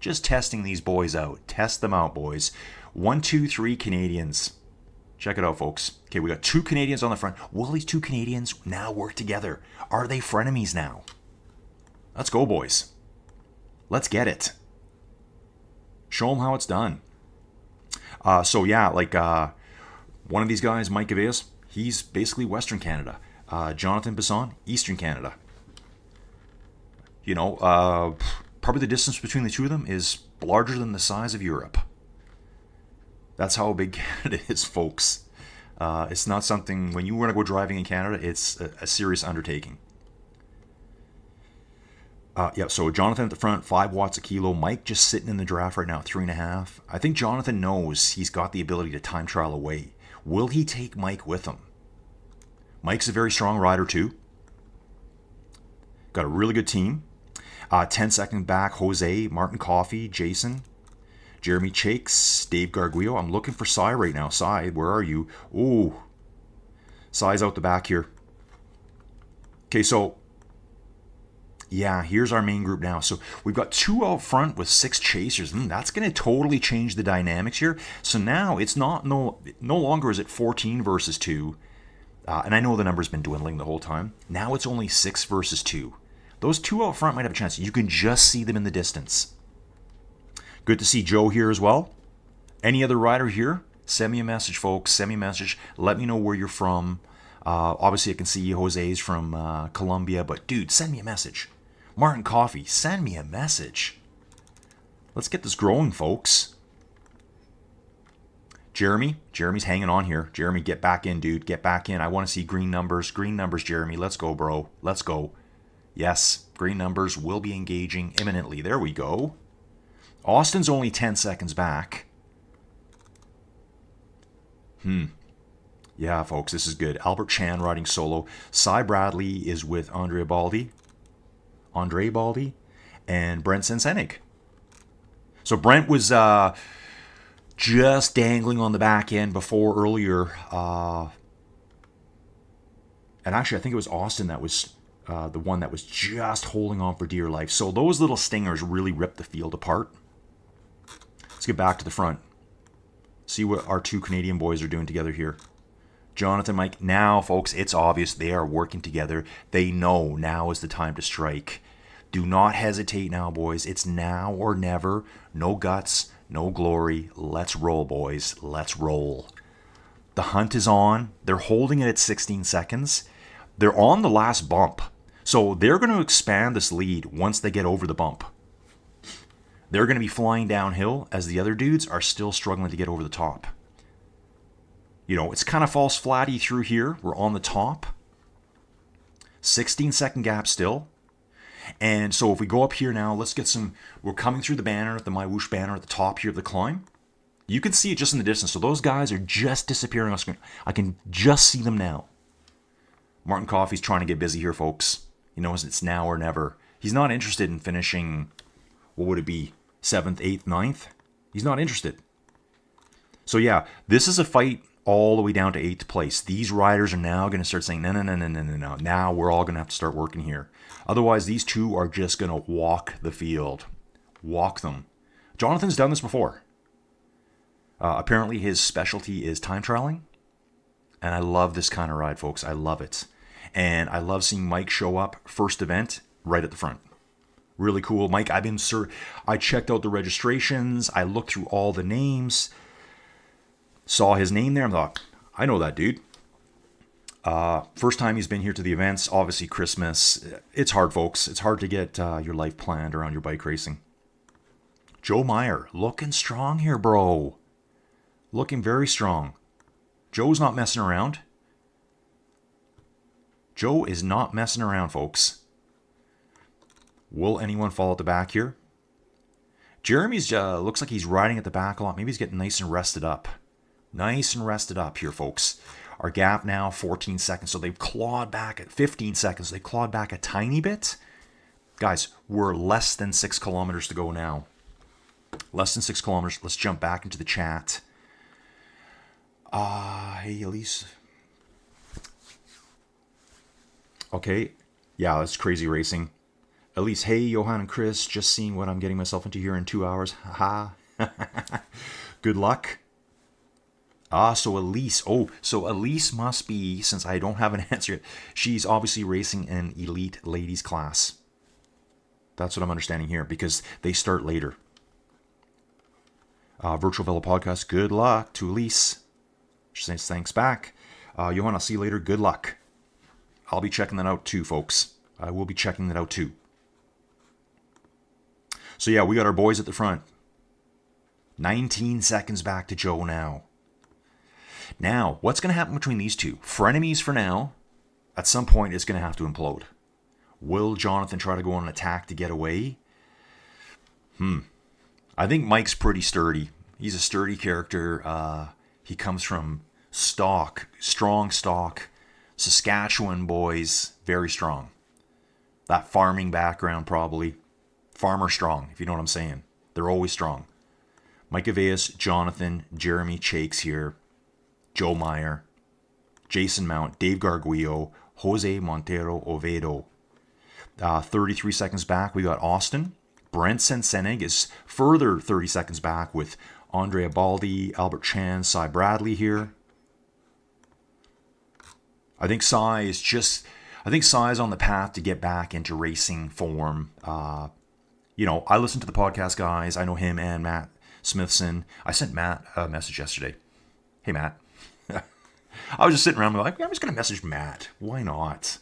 Just testing these boys out. Test them out, boys. 1, 2, 3 Canadians. Check it out, folks. Okay, we got 2 Canadians on the front. Will these 2 Canadians now work together? Are they frenemies now? Let's go, boys. Let's get it. Show them how it's done. So yeah, like one of these guys, Mike Gavias, he's basically Western Canada. Jonathan Bisson, Eastern Canada. Probably the distance between the two of them is larger than the size of Europe. That's how big Canada is, folks. It's not something, when you want to go driving in Canada, it's a serious undertaking. So Jonathan at the front, 5 watts a kilo. Mike just sitting in the draft right now, 3.5. I think Jonathan knows he's got the ability to time trial away. Will he take Mike with him? Mike's a very strong rider too. Got a really good team. 10 seconds back, Jose, Martin Coffey, Jason, Jeremy Tacx, Dave Garguillo. I'm looking for Cy right now. Cy, where are you? Ooh. Cy's out the back here. Okay, so yeah, here's our main group now. So we've got 2 out front with 6 chasers. That's going to totally change the dynamics here. So now it's no longer is it 14 versus 2. And I know the number's been dwindling the whole time. Now it's only 6 versus 2. Those 2 out front might have a chance. You can just see them in the distance. Good to see Joe here as well. Any other rider here? Send me a message, folks. Send me a message. Let me know where you're from. Obviously, I can see Jose's from Colombia. But, dude, send me a message. Martin Coffey, send me a message. Let's get this growing, folks. Jeremy's hanging on here. Jeremy, get back in, dude. Get back in. I want to see green numbers. Green numbers, Jeremy. Let's go, bro. Let's go. Yes, green numbers will be engaging imminently. There we go. Austin's only 10 seconds back. Yeah, folks, this is good. Albert Chan riding solo. Cy Bradley is with Andre Baldi, and Brent Sensenig. So Brent was just dangling on the back end before earlier. And actually, I think it was Austin that was the one that was just holding on for dear life. So those little stingers really ripped the field apart. Let's get back to the front. See what our two Canadian boys are doing together here. Jonathan, Mike. Now, folks, it's obvious they are working together. They know now is the time to strike. Do not hesitate now, boys. It's now or never. No guts, no glory. Let's roll, boys. Let's roll. The hunt is on. They're holding it at 16 seconds. They're on the last bump. So they're going to expand this lead once they get over the bump. They're going to be flying downhill as the other dudes are still struggling to get over the top. You know, it's kind of false flatty through here. We're on the top. 16-second gap still. And so if we go up here now, let's get some... We're coming through the banner, the MyWhoosh banner at the top here of the climb. You can see it just in the distance. So those guys are just disappearing on screen. I can just see them now. Martin Coffey's trying to get busy here, folks. He knows it's now or never. He's not interested in finishing... What would it be? 7th, 8th, 9th? He's not interested. So yeah, this is a fight all the way down to 8th place. These riders are now going to start saying, no. Now we're all going to have to start working here. Otherwise, these two are just going to walk the field. Walk them. Jonathan's done this before. Apparently, his specialty is time trialing. And I love this kind of ride, folks. I love it. And I love seeing Mike show up first event right at the front. Really cool. Mike, I checked out the registrations. I looked through all the names. Saw his name there. I thought, I know that dude. First time he's been here to the events. Obviously, Christmas. It's hard, folks. It's hard to get your life planned around your bike racing. Joe Meyer, looking strong here, bro. Looking very strong. Joe's not messing around. Joe is not messing around, folks. Will anyone fall at the back here? Jeremy's looks like he's riding at the back a lot. Maybe he's getting nice and rested up. Nice and rested up here, folks. Our gap now, 14 seconds. So they've clawed back at 15 seconds. They clawed back a tiny bit. Guys, we're less than 6 kilometers to go now. Less than 6 kilometers. Let's jump back into the chat. Hey, Elise. Okay. Yeah, that's crazy racing. Elise, hey, Johan and Chris, just seeing what I'm getting myself into here in 2 hours. Haha. Good luck. So Elise. Oh, so Elise must be, since I don't have an answer yet, she's obviously racing an elite ladies class. That's what I'm understanding here, because they start later. Virtual Velo Podcast, good luck to Elise. She says thanks back. Johan, I'll see you later. Good luck. I'll be checking that out too, folks. I will be checking that out too. So yeah, we got our boys at the front. 19 seconds back to Joe now. Now, what's going to happen between these two? Frenemies for now. At some point, it's going to have to implode. Will Jonathan try to go on an attack to get away? I think Mike's pretty sturdy. He's a sturdy character. He comes from strong stock. Saskatchewan boys, very strong. That farming background probably. Farmer strong, if you know what I'm saying. They're always strong. Mike Aveas, Jonathan, Jeremy Chakes here. Joe Meyer, Jason Mount, Dave Garguillo, Jose Montero Ovedo. 33 seconds back, we got Austin. Brent Sensenig is further 30 seconds back with Andrea Baldi, Albert Chan, Cy Bradley here. I think Cy is on the path to get back into racing form. I listen to the podcast guys. I know him and Matt Smithson. I sent Matt a message yesterday. Hey, Matt. I was just sitting around like, I'm just going to message Matt. Why not?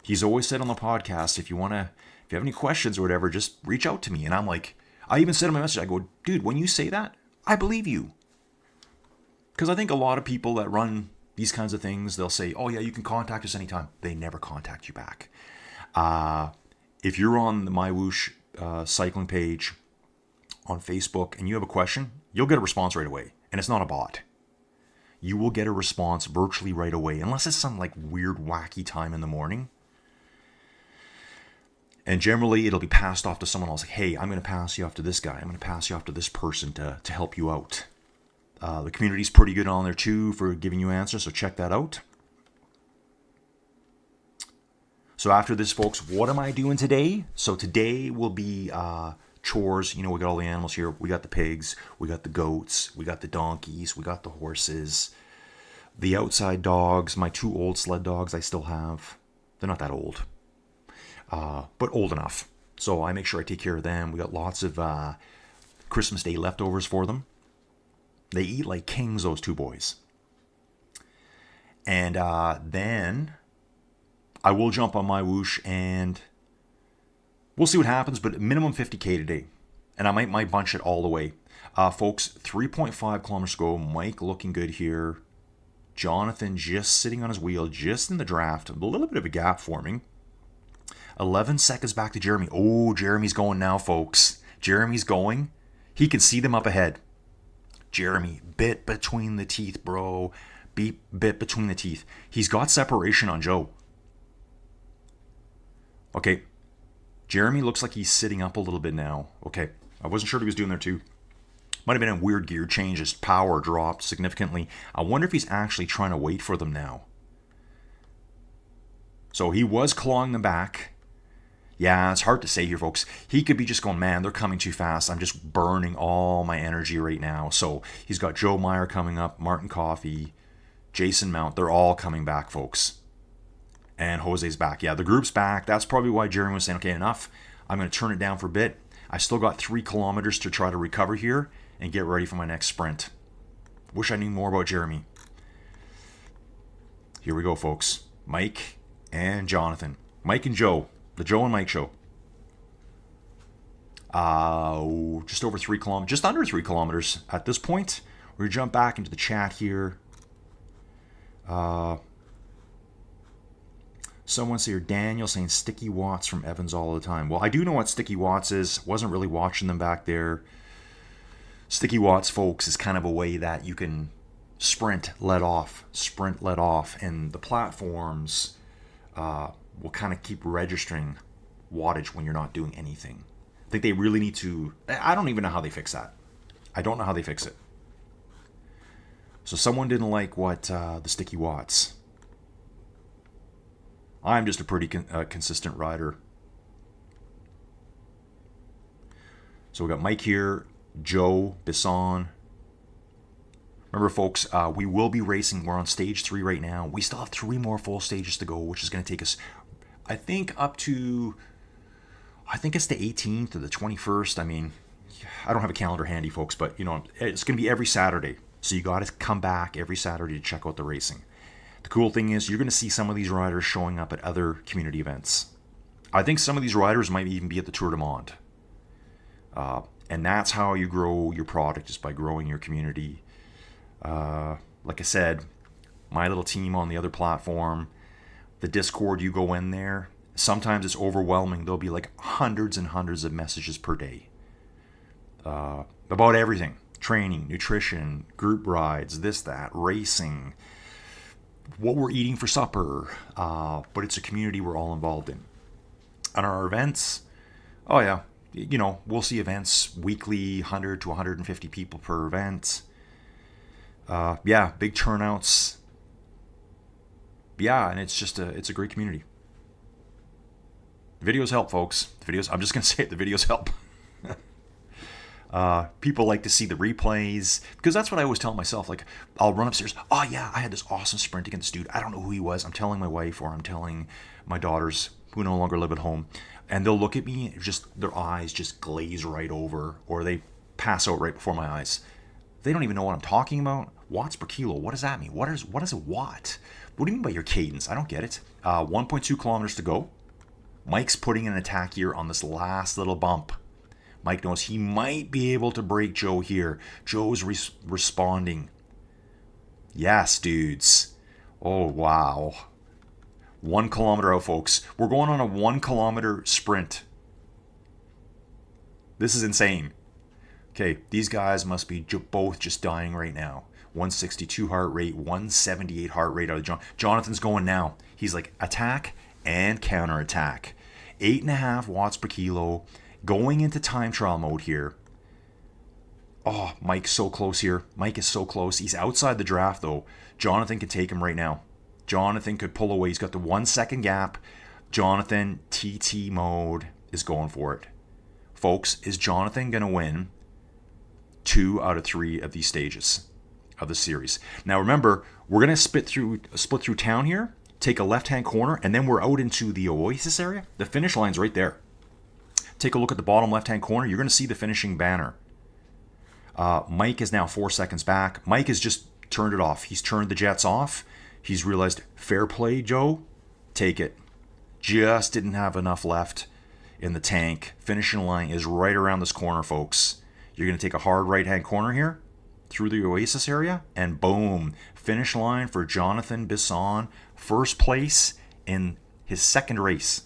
He's always said on the podcast, if you have any questions or whatever, just reach out to me. And I'm like, I even said in my message, I go, dude, when you say that, I believe you. Because I think a lot of people that run these kinds of things, they'll say, oh yeah, you can contact us anytime. They never contact you back. If you're on the MyWhoosh cycling page on Facebook and you have a question, you'll get a response right away. And it's not a bot. You will get a response virtually right away, unless it's some like weird, wacky time in the morning. And generally, it'll be passed off to someone else. Like, hey, I'm going to pass you off to this guy. I'm going to pass you off to this person to help you out. The community's pretty good on there too for giving you answers, so check that out. So after this, folks, what am I doing today? So today will be chores. You know, we got all the animals here. We got the pigs, we got the goats, we got the donkeys, we got the horses, the outside dogs, my 2 old sled dogs I still have. They're not that old, but old enough. So I make sure I take care of them. We got lots of Christmas Day leftovers for them. They eat like kings, those 2 boys. And then I will jump on MyWhoosh and we'll see what happens, but minimum 50K today. And I might bunch it all the way. Folks, 3.5 kilometers to go. Mike looking good here. Jonathan just sitting on his wheel, just in the draft. A little bit of a gap forming. 11 seconds back to Jeremy. Oh, Jeremy's going now, folks. Jeremy's going. He can see them up ahead. Jeremy, bit between the teeth, bro. Bit between the teeth. He's got separation on Joe. Okay. Jeremy looks like he's sitting up a little bit now. Okay. I wasn't sure what he was doing there too. Might have been a weird gear change. His power dropped significantly. I wonder if he's actually trying to wait for them now. So he was clawing them back. Yeah, it's hard to say here, folks. He could be just going, man, they're coming too fast. I'm just burning all my energy right now. So he's got Joe Meyer coming up, Martin Coffey, Jason Mount. They're all coming back, folks. And Jose's back. Yeah, the group's back. That's probably why Jeremy was saying, okay, enough. I'm going to turn it down for a bit. I still got 3 kilometers to try to recover here and get ready for my next sprint. Wish I knew more about Jeremy. Here we go, folks. Mike and Jonathan. Mike and Joe. The Joe and Mike show. Just over 3 kilometers. Just under 3 kilometers at this point. We're going to jump back into the chat here. Someone's here, Daniel, saying Sticky Watts from Evans all the time. Well, I do know what Sticky Watts is. Wasn't really watching them back there. Sticky Watts, folks, is kind of a way that you can sprint, let off, and the platforms will kind of keep registering wattage when you're not doing anything. I think they really need to... I don't even know how they fix that. I don't know how they fix it. So someone didn't like what the Sticky Watts... I'm just a pretty consistent rider. So we got Mike here, Joe, Bisson. Remember, folks, we will be racing. We're on stage 3 right now. We still have 3 more full stages to go, which is going to take us, I think, up to... I think it's the 18th or the 21st. I mean, I don't have a calendar handy, folks, but, you know, it's going to be every Saturday. So you got to come back every Saturday to check out the racing. The cool thing is you're going to see some of these riders showing up at other community events. I think some of these riders might even be at the Tour de Monde. And that's how you grow your product, is by growing your community. Like I said, my little team on the other platform, the Discord, you go in there, sometimes it's overwhelming. There'll be like hundreds and hundreds of messages per day about everything. Training, nutrition, group rides, this, that, racing, what we're eating for supper, but it's a community we're all involved in. On our events, oh yeah, you know, we'll see events weekly, 100 to 150 people per event. Yeah, big turnouts. Yeah, and it's just it's a great community. The videos help, folks. I'm just gonna say it, the videos help. People like to see the replays, because that's what I always tell myself. Like, I'll run upstairs. Oh yeah, I had this awesome sprint against this dude. I don't know who he was. I'm telling my wife, or I'm telling my daughters who no longer live at home, and they'll look at me and just their eyes just glaze right over, or they pass out right before my eyes. They don't even know what I'm talking about. Watts per kilo. What does that mean? What is a watt? What do you mean by your cadence? I don't get it. 1.2 kilometers to go. Mike's putting an attack here on this last little bump. Mike knows he might be able to break Joe here. Joe's responding. Yes, dudes. Oh, wow. 1 kilometer out, folks. We're going on a 1 kilometer sprint. This is insane. Okay, these guys must be both just dying right now. 162 heart rate, 178 heart rate out of Jonathan's going now. He's like attack and counter attack. 8.5 watts per kilo. Going into time trial mode here. Oh, Mike's so close here. Mike is so close. He's outside the draft though. Jonathan could take him right now. Jonathan could pull away. He's got the 1 second gap. Jonathan, TT mode, is going for it. Folks, is Jonathan going to win 2 out of 3 of these stages of the series? Now remember, we're going to split through town here, take a left-hand corner, and then we're out into the Oasis area. The finish line's right there. Take a look at the bottom left-hand corner. You're going to see the finishing banner. Mike is now 4 seconds back. Mike has just turned it off. He's turned the jets off. He's realized, fair play, Joe. Take it. Just didn't have enough left in the tank. Finishing line is right around this corner, folks. You're going to take a hard right-hand corner here through the Oasis area, and boom, finish line for Jonathan Bisson. First place in his second race.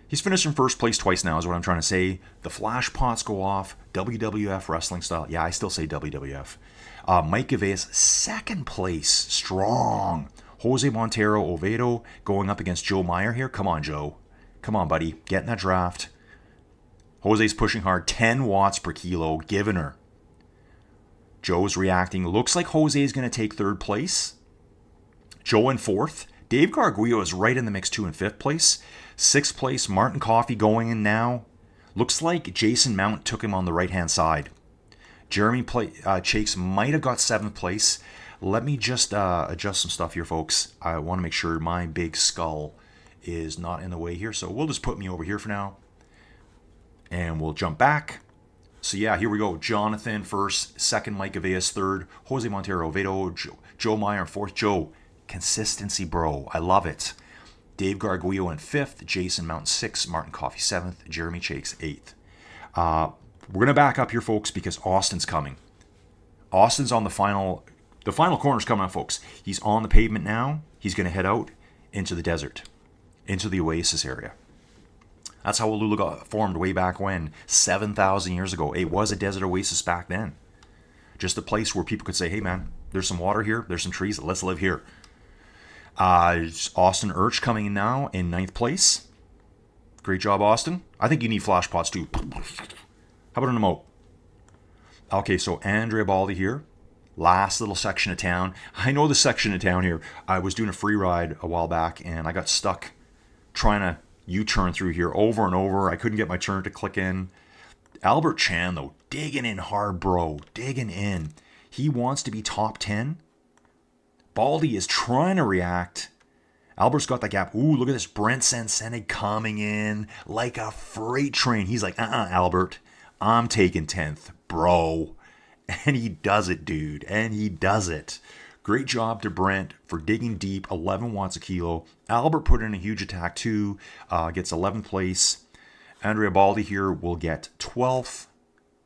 He's finished in first place twice now is what I'm trying to say. The flash pots go off, WWF wrestling style. Yeah, I still say WWF. Mike Gaveas, second place, strong. Jose Montero Oviedo going up against Joe Meyer here. Come on, Joe. Come on, buddy. Get in that draft. Jose's pushing hard, 10 watts per kilo, giving her. Joe's reacting. Looks like Jose is going to take third place. Joe in fourth. Dave Garguillo is right in the mix too in fifth place. Sixth place, Martin Coffey going in now. Looks like Jason Mount took him on the right-hand side. Jeremy Chakes might have got seventh place. Let me just adjust some stuff here, folks. I want to make sure my big skull is not in the way here. So we'll just put me over here for now. And we'll jump back. So yeah, here we go. Jonathan first, second Mike Gaveas third, Jose Montero Oviedo, Joe Meyer fourth. Joe, consistency, bro. I love it. Dave Garguillo in fifth, Jason Mount sixth, Martin Coffey seventh, Jeremy Chakes eighth. We're going to back up here, folks, because Austin's coming. Austin's on the final corner's coming up, folks. He's on the pavement now. He's going to head out into the desert, into the Oasis area. That's how Alula got formed way back when, 7,000 years ago. It was a desert oasis back then. Just a place where people could say, hey man, there's some water here, there's some trees, let's live here. Austin Urch coming in now in ninth place. Great job, Austin. I think you need flash pots too. How about an emote? Okay, so Andrea Baldi here. Last little section of town. I know the section of town here. I was doing a free ride a while back and I got stuck trying to U-turn through here over and over. I couldn't get my turn to click in. Albert Chan, though, digging in hard, bro. Digging in. He wants to be top 10. Baldy is trying to react. Albert's got that gap. Ooh, look at this. Brent Sensenig coming in like a freight train. He's like, Albert, I'm taking 10th, bro. And he does it, dude. And he does it. Great job to Brent for digging deep, 11 watts a kilo. Albert put in a huge attack too, gets 11th place. Andrea Baldi here will get 12th.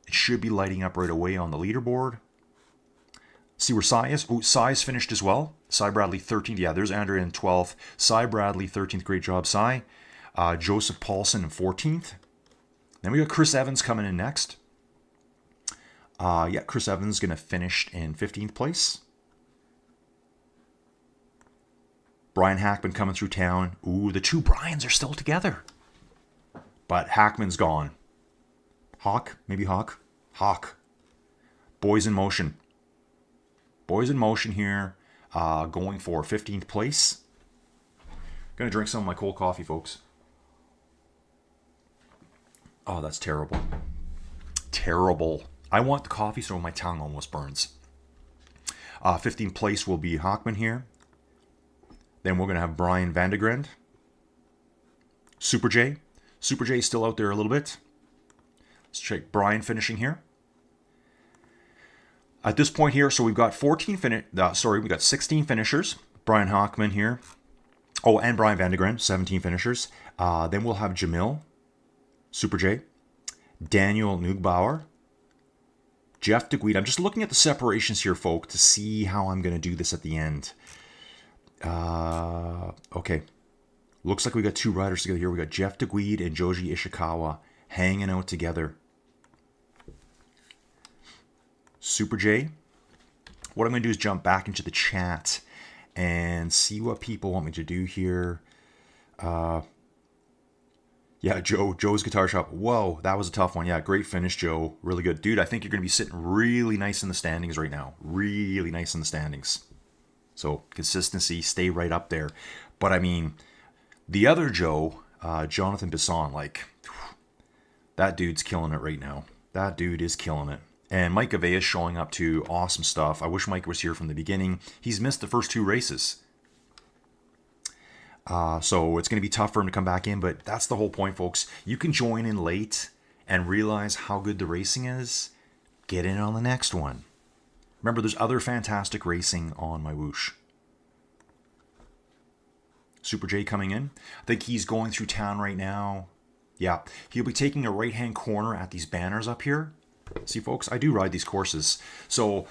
It should be lighting up right away on the leaderboard. See where Cy is? Oh, Cy's finished as well. Cy Bradley 13th. Yeah, there's Andrea in 12th. Cy Bradley 13th. Great job, Cy. Joseph Paulson in 14th. Then we got Chris Evans coming in next. Chris Evans is going to finish in 15th place. Brian Hackman coming through town. Ooh, the two Brians are still together. But Hackman's gone. Hawk? Maybe Hawk? Hawk. Boys in motion. Boys in motion here. Going for 15th place. Gonna drink some of my cold coffee, folks. Oh, that's terrible. Terrible. I want the coffee so my tongue almost burns. 15th place will be Hawkman here. Then we're going to have Brian Vandegrand. Super J. Super J is still out there a little bit. Let's check Brian finishing here. At this point here, so we've got we got 16 finishers. Brian Hawkman here. Oh, and Brian Vandegrand, 17 finishers. Then we'll have Jamil, Super J, Daniel Neugbauer, Jeff DeGuide. I'm just looking at the separations here, folk, to see how I'm going to do this at the end. Okay. Looks like we got 2 riders together here. We got Jeff DeGuide and Joji Ishikawa hanging out together. Super J. What I'm going to do is jump back into the chat and see what people want me to do here. Yeah, Joe's Guitar Shop. Whoa, that was a tough one. Yeah, great finish, Joe. Really good. Dude, I think you're going to be sitting really nice in the standings right now. Really nice in the standings. So, consistency, stay right up there. But, I mean, the other Joe, Jonathan Bisson, like, that dude's killing it right now. That dude is killing it. And Mike Avea is showing up to awesome stuff. I wish Mike was here from the beginning. He's missed the first 2 races. So it's going to be tough for him to come back in, but that's the whole point, folks. You can join in late and realize how good the racing is. Get in on the next one. Remember, there's other fantastic racing on MyWhoosh. Super J coming in. I think he's going through town right now. Yeah, he'll be taking a right-hand corner at these banners up here. See, folks, I do ride these courses. So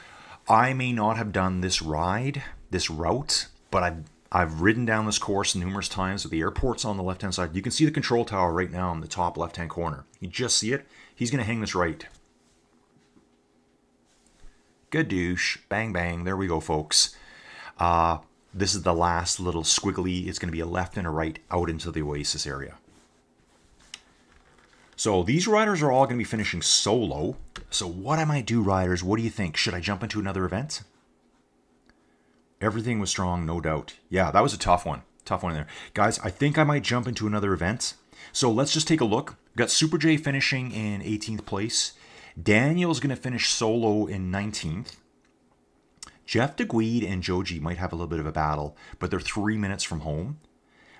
I may not have done this route, but I've ridden down this course numerous times. The airport's on the left-hand side. You can see the control tower right now in the top left-hand corner. You just see it. He's going to hang this right. Good douche. Bang, bang. There we go, folks. This is the last little squiggly. It's going to be a left and a right out into the Oasis area. So these riders are all going to be finishing solo. So what I might do, riders, what do you think? Should I jump into another event? Everything was strong, no doubt. Yeah, that was a tough one. Tough one in there. Guys, I think I might jump into another event. So let's just take a look. We've got Super J finishing in 18th place. Daniel's going to finish solo in 19th. Jeff DeGuide and Joji might have a little bit of a battle, but they're 3 minutes from home.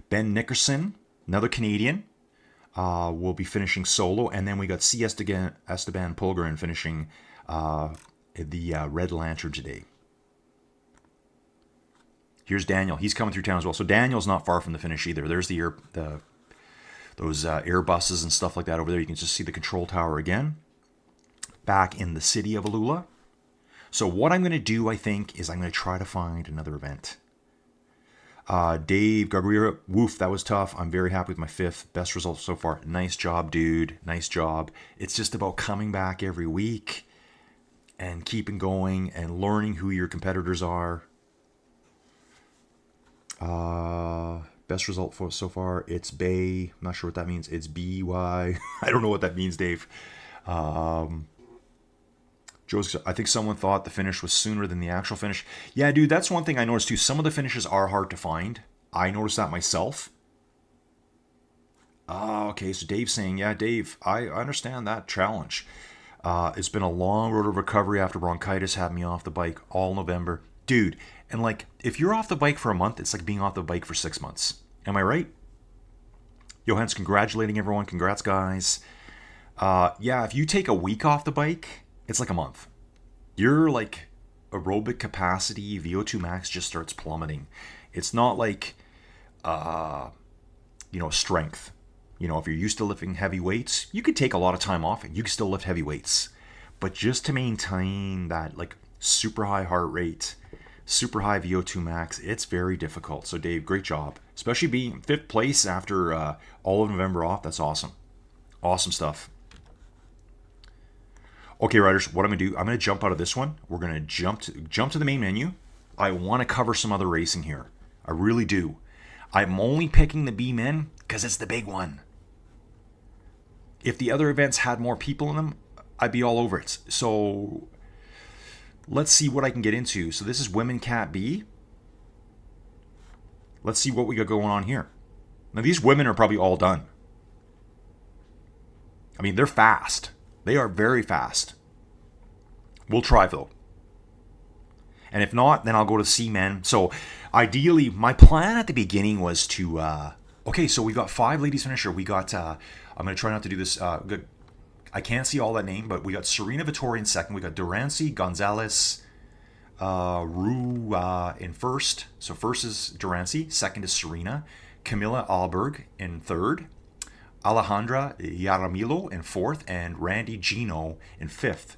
Ben Nickerson, another Canadian, will be finishing solo. And then we got C. Esteban Pulgarin finishing the Red Lantern today. Here's Daniel. He's coming through town as well. So Daniel's not far from the finish either. There's those Airbuses and stuff like that over there. You can just see the control tower again. Back in the city of Alula. So what I'm going to do, I think, is I'm going to try to find another event. Dave Garguira, woof, that was tough. I'm very happy with my 5th. Best result so far. Nice job, dude. Nice job. It's just about coming back every week and keeping going and learning who your competitors are. Best result for so far, it's Bay. I'm not sure what that means. It's BY. I don't know what that means, Dave. Joe's, I think someone thought the finish was sooner than the actual finish. Yeah, dude, that's one thing I noticed too. Some of the finishes are hard to find. I noticed that myself. Okay, so Dave's saying, yeah, Dave, I understand that challenge. It's been a long road of recovery after bronchitis had me off the bike all November. Dude, and like, if you're off the bike for a month, it's like being off the bike for 6 months. Am I right? Johan's congratulating everyone. Congrats, guys. Yeah, if you take a week off the bike, it's like a month. Your like aerobic capacity, VO2 max just starts plummeting. It's not like, strength. You know, if you're used to lifting heavy weights, you could take a lot of time off and you can still lift heavy weights. But just to maintain that like super high heart rate, super high VO2 max, it's very difficult. So Dave, great job. Especially being 5th place after all of November off. That's awesome. Awesome stuff. Okay, riders, what I'm going to do, I'm going to jump out of this one. We're going to jump to the main menu. I want to cover some other racing here. I really do. I'm only picking the B-Men because it's the big one. If the other events had more people in them, I'd be all over it. So let's see what I can get into. So this is Women Cat B. Let's see what we got going on here. Now, these women are probably all done. I mean, they're fast. They are very fast. We'll try, though. And if not, then I'll go to C-Men. So ideally, my plan at the beginning was to... okay, so we got 5 ladies finisher. We got... I'm going to try not to do this... I can't see all that name, but we got Serena Vittori in 2nd. We got Durancy, Gonzalez, Rue in 1st. So 1st is Durancy. 2nd is Serena. Camilla Alberg in 3rd. Alejandra Yaramillo in 4th. And Randy Gino in 5th.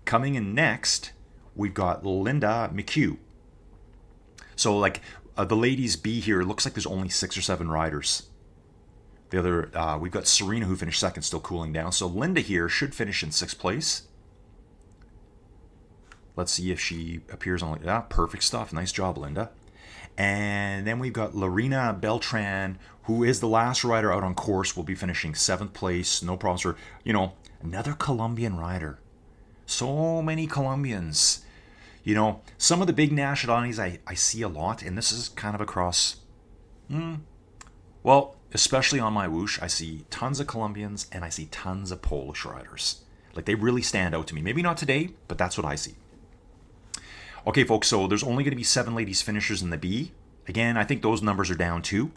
Coming in next, we've got Linda McHugh. So like the ladies B here, it looks like there's only 6 or 7 riders. The other, we've got Serena who finished second, still cooling down. So Linda here should finish in 6th place. Let's see if she appears on. Yeah, perfect stuff. Nice job, Linda. And then we've got Lorena Beltran, who is the last rider out on course, will be finishing 7th place. No problems for, you know, another Colombian rider. So many Colombians. You know, some of the big nationalities I see a lot, and this is kind of across, well, especially on MyWhoosh, I see tons of Colombians and I see tons of Polish riders. Like, they really stand out to me. Maybe not today, but that's what I see. Okay, folks, so there's only going to be 7 ladies finishers in the B. Again, I think those numbers are down too.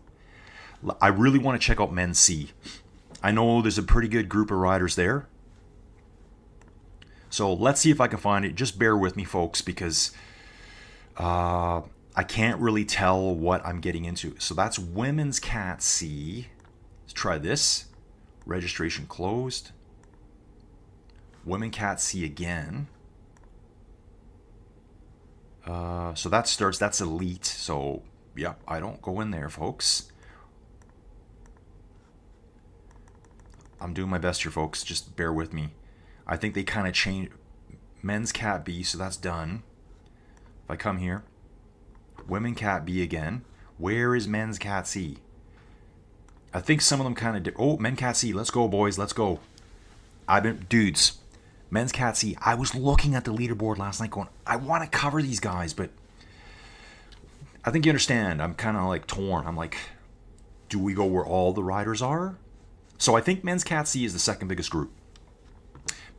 I really want to check out men's C. I know there's a pretty good group of riders there. So let's see if I can find it. Just bear with me, folks, because I can't really tell what I'm getting into. So that's women's Cat C. Let's try this. Registration closed. Women Cat C again. So that starts, that's elite. So, yeah, I don't go in there, folks. I'm doing my best here, folks. Just bear with me. I think they kind of changed men's Cat B, so that's done. If I come here, women Cat B again. Where is men's Cat C? I think some of them kind of oh, men Cat C. Let's go, boys. Let's go. Dudes. Men's Cat C. I was looking at the leaderboard last night going, I want to cover these guys, but I think you understand. I'm kind of like torn. I'm like, do we go where all the riders are? So I think men's Cat C is the second biggest group.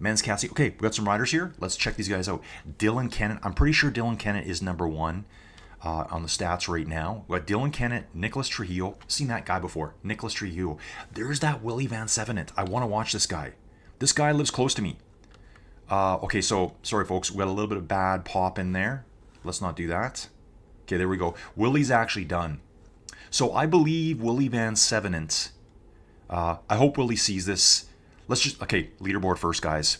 Men's Cat C. Okay, we got some riders here. Let's check these guys out. Dylan Kennett. I'm pretty sure Dylan Kennett is number 1 on the stats right now. We got Dylan Kennett, Nicholas Trujillo. Seen that guy before. Nicholas Trujillo. There's that Willie Van Sevenant. I want to watch this guy. This guy lives close to me. Okay, so, sorry folks, we got a little bit of bad pop in there. Let's not do that. Okay, there we go. Willie's actually done. So I believe Willie Van Sevenant, I hope Willie sees this. Let's just, okay, leaderboard first, guys.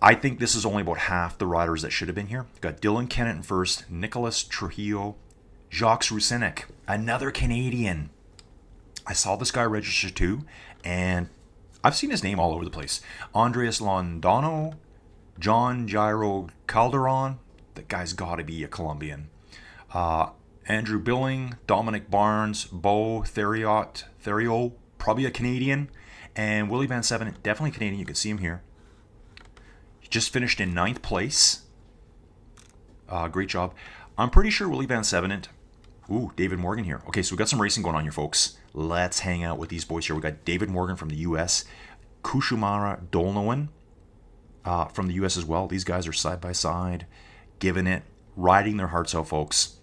I think this is only about half the riders that should have been here. We've got Dylan Kennett in first, Nicholas Trujillo, Jacques Rusinek, another Canadian. I saw this guy register too, and I've seen his name all over the place. Andres Londano, John Jairo Calderon. That guy's got to be a Colombian. Andrew Billing, Dominic Barnes, Bo Theriot, probably a Canadian. And Willie Van Sevenant, definitely Canadian. You can see him here. He just finished in 9th place. Great job. I'm pretty sure Willie Van Sevenant. Ooh, David Morgan here. Okay, so we got some racing going on here, folks. Let's hang out with these boys here. We got David Morgan from the U.S. Kushumara Dolnowan from the U.S. as well. These guys are side by side, giving it, riding their hearts out, folks.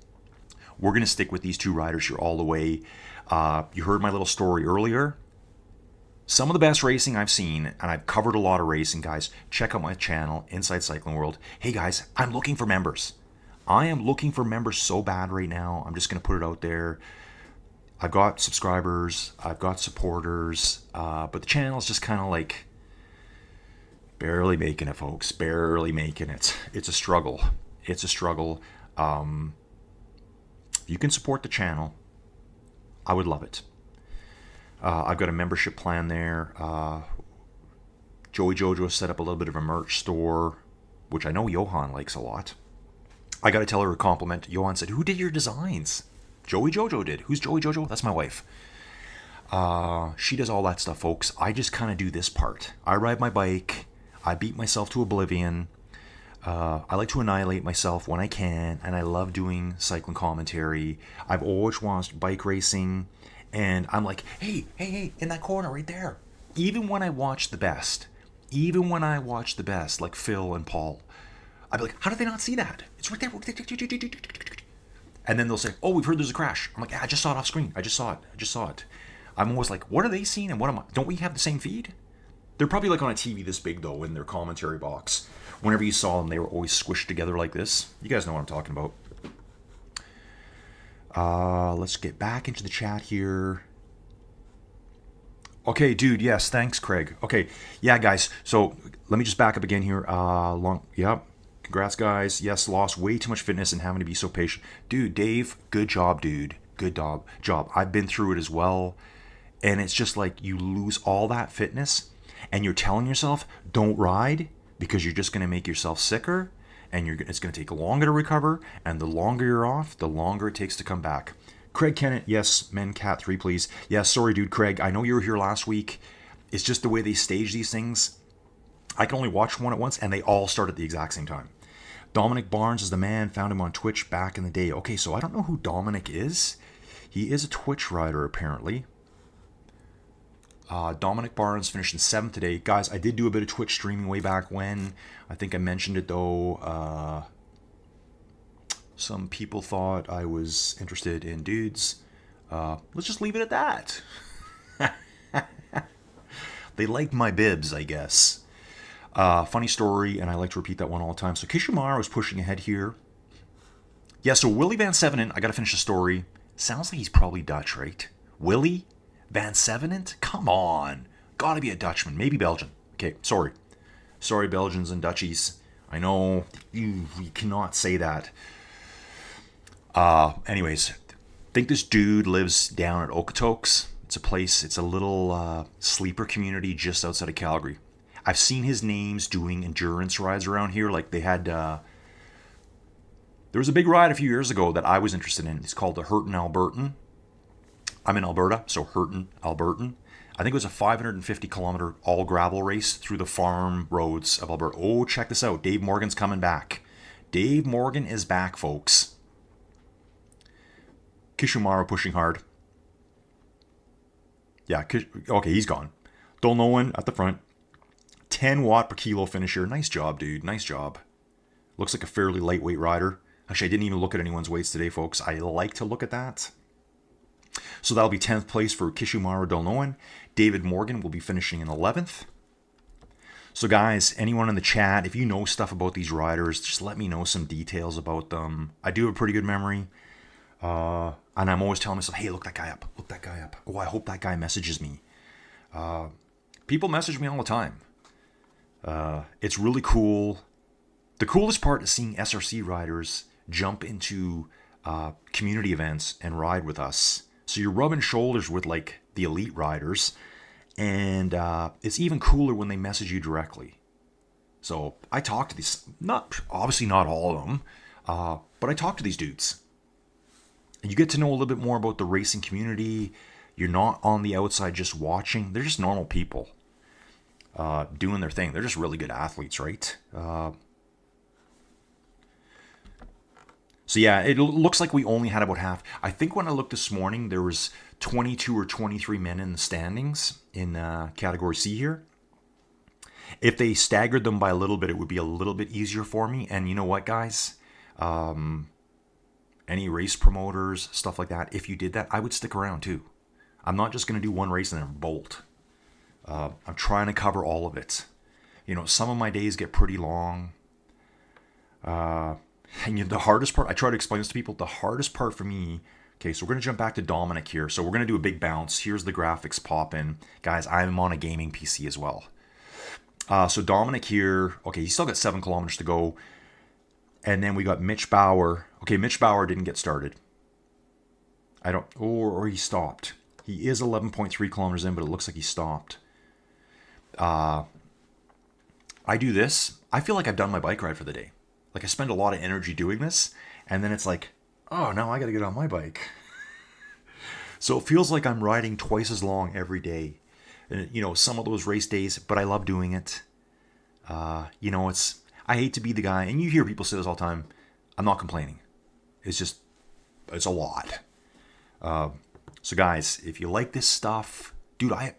We're going to stick with these 2 riders here all the way. You heard my little story earlier. Some of the best racing I've seen, and I've covered a lot of racing, guys. Check out my channel, Inside Cycling World. Hey, guys, I'm looking for members. I am looking for members so bad right now. I'm just going to put it out there. I've got subscribers. I've got supporters. But the channel is just kind of like barely making it, folks. Barely making it. It's a struggle. It's a struggle. You can support the channel. I would love it. I've got a membership plan there. Joey Jojo set up a little bit of a merch store, which I know Johan likes a lot. I got to tell her a compliment. Johan said, who did your designs? Joey Jojo did. Who's Joey Jojo? That's my wife. She does all that stuff, folks. I just kind of do this part. I ride my bike. I beat myself to oblivion. I like to annihilate myself when I can, and I love doing cycling commentary. I've always watched bike racing, and I'm like, hey, in that corner right there. Even when I watch the best, like Phil and Paul, I'd be like, how did they not see that? It's right there. And then they'll say, oh, we've heard there's a crash. I'm like, yeah, I just saw it off screen. I just saw it. I'm always like, what are they seeing and what am I? Don't we have the same feed? They're probably like on a TV this big, though, in their commentary box. Whenever you saw them, they were always squished together like this. You guys know what I'm talking about. Let's get back into the chat here. Okay, dude. Yes, thanks, Craig. Okay, yeah, guys. So let me just back up again here. Yep. Congrats, guys. Yes, lost way too much fitness and having to be so patient, dude. Dave, good job, dude. Good job. I've been through it as well, and it's just like you lose all that fitness, and you're telling yourself, don't ride because you're just gonna make yourself sicker, and it's gonna take longer to recover, and the longer you're off, the longer it takes to come back. Craig Kennett, yes, Men Cat 3, please. Yeah, sorry, dude, Craig. I know you were here last week. It's just the way they stage these things. I can only watch one at once, and they all start at the exact same time. Dominic Barnes is the man. Found him on Twitch back in the day. Okay, so I don't know who Dominic is. He is a Twitch rider, apparently. Dominic Barnes finished in 7th today. Guys, I did do a bit of Twitch streaming way back when. I think I mentioned it, though. Some people thought I was interested in dudes. Let's just leave it at that. They liked my bibs, I guess. Funny story, and I like to repeat that one all the time. So Kishimara was pushing ahead here. Yeah, so Willie Van Sevenant, I gotta finish the story. Sounds like he's probably Dutch, right? Willie Van Sevenant? Come on. Gotta be a Dutchman. Maybe Belgian. Okay, sorry. Sorry, Belgians and Dutchies. I know you cannot say that. Anyways, I think this dude lives down at Okotoks. It's a place, it's a little sleeper community just outside of Calgary. I've seen his names doing endurance rides around here. Like they had, there was a big ride a few years ago that I was interested in. It's called the Hurton Albertan. I'm in Alberta, so Hurton Albertan. I think it was a 550 kilometer all gravel race through the farm roads of Alberta. Oh, check this out. Dave Morgan's coming back. Dave Morgan is back, folks. Kishimaru pushing hard. Yeah, okay, he's gone. Dolnoan at the front. 10 watt per kilo finisher. Nice job, dude. Nice job. Looks like a fairly lightweight rider. Actually, I didn't even look at anyone's weights today, folks. I like to look at that. So that'll be 10th place for Kishimaru Dolnoan. David Morgan will be finishing in 11th. So guys, anyone in the chat, if you know stuff about these riders, just let me know some details about them. I do have a pretty good memory. And I'm always telling myself, hey, look that guy up. Look that guy up. Oh, I hope that guy messages me. People message me all the time. It's really cool. The coolest part is seeing SRC riders jump into community events and ride with us. So you're rubbing shoulders with like the elite riders, and it's even cooler when they message you directly. So I talk to these, obviously not all of them, but I talk to these dudes. And you get to know a little bit more about the racing community. You're not on the outside just watching. They're just normal people doing their thing. They're just really good athletes, right? So yeah, it looks like we only had about half. I think when I looked this morning, there was 22 or 23 men in the standings in Category C here. If they staggered them by a little bit, it would be a little bit easier for me. And you know what, guys? Any race promoters, stuff like that, if you did that, I would stick around too. I'm not just going to do one race and then bolt. I'm trying to cover all of it. You know, some of my days get pretty long. And the hardest part, I try to explain this to people, the hardest part for me, okay, so we're going to jump back to Dominic here. So we're going to do a big bounce. Here's the graphics pop in. Guys, I'm on a gaming PC as well. So Dominic here, okay, he's still got 7 kilometers to go. And then we got Mitch Bauer. Okay, Mitch Bauer didn't get started. Or he stopped. He is 11.3 kilometers in, but it looks like he stopped. I do this. I feel like I've done my bike ride for the day. Like I spend a lot of energy doing this, and then it's like, oh, now I got to get on my bike. So it feels like I'm riding twice as long every day. And, you know, some of those race days, but I love doing it. You know, I hate to be the guy, and you hear people say this all the time. I'm not complaining. It's a lot. So guys, if you like this stuff, dude, I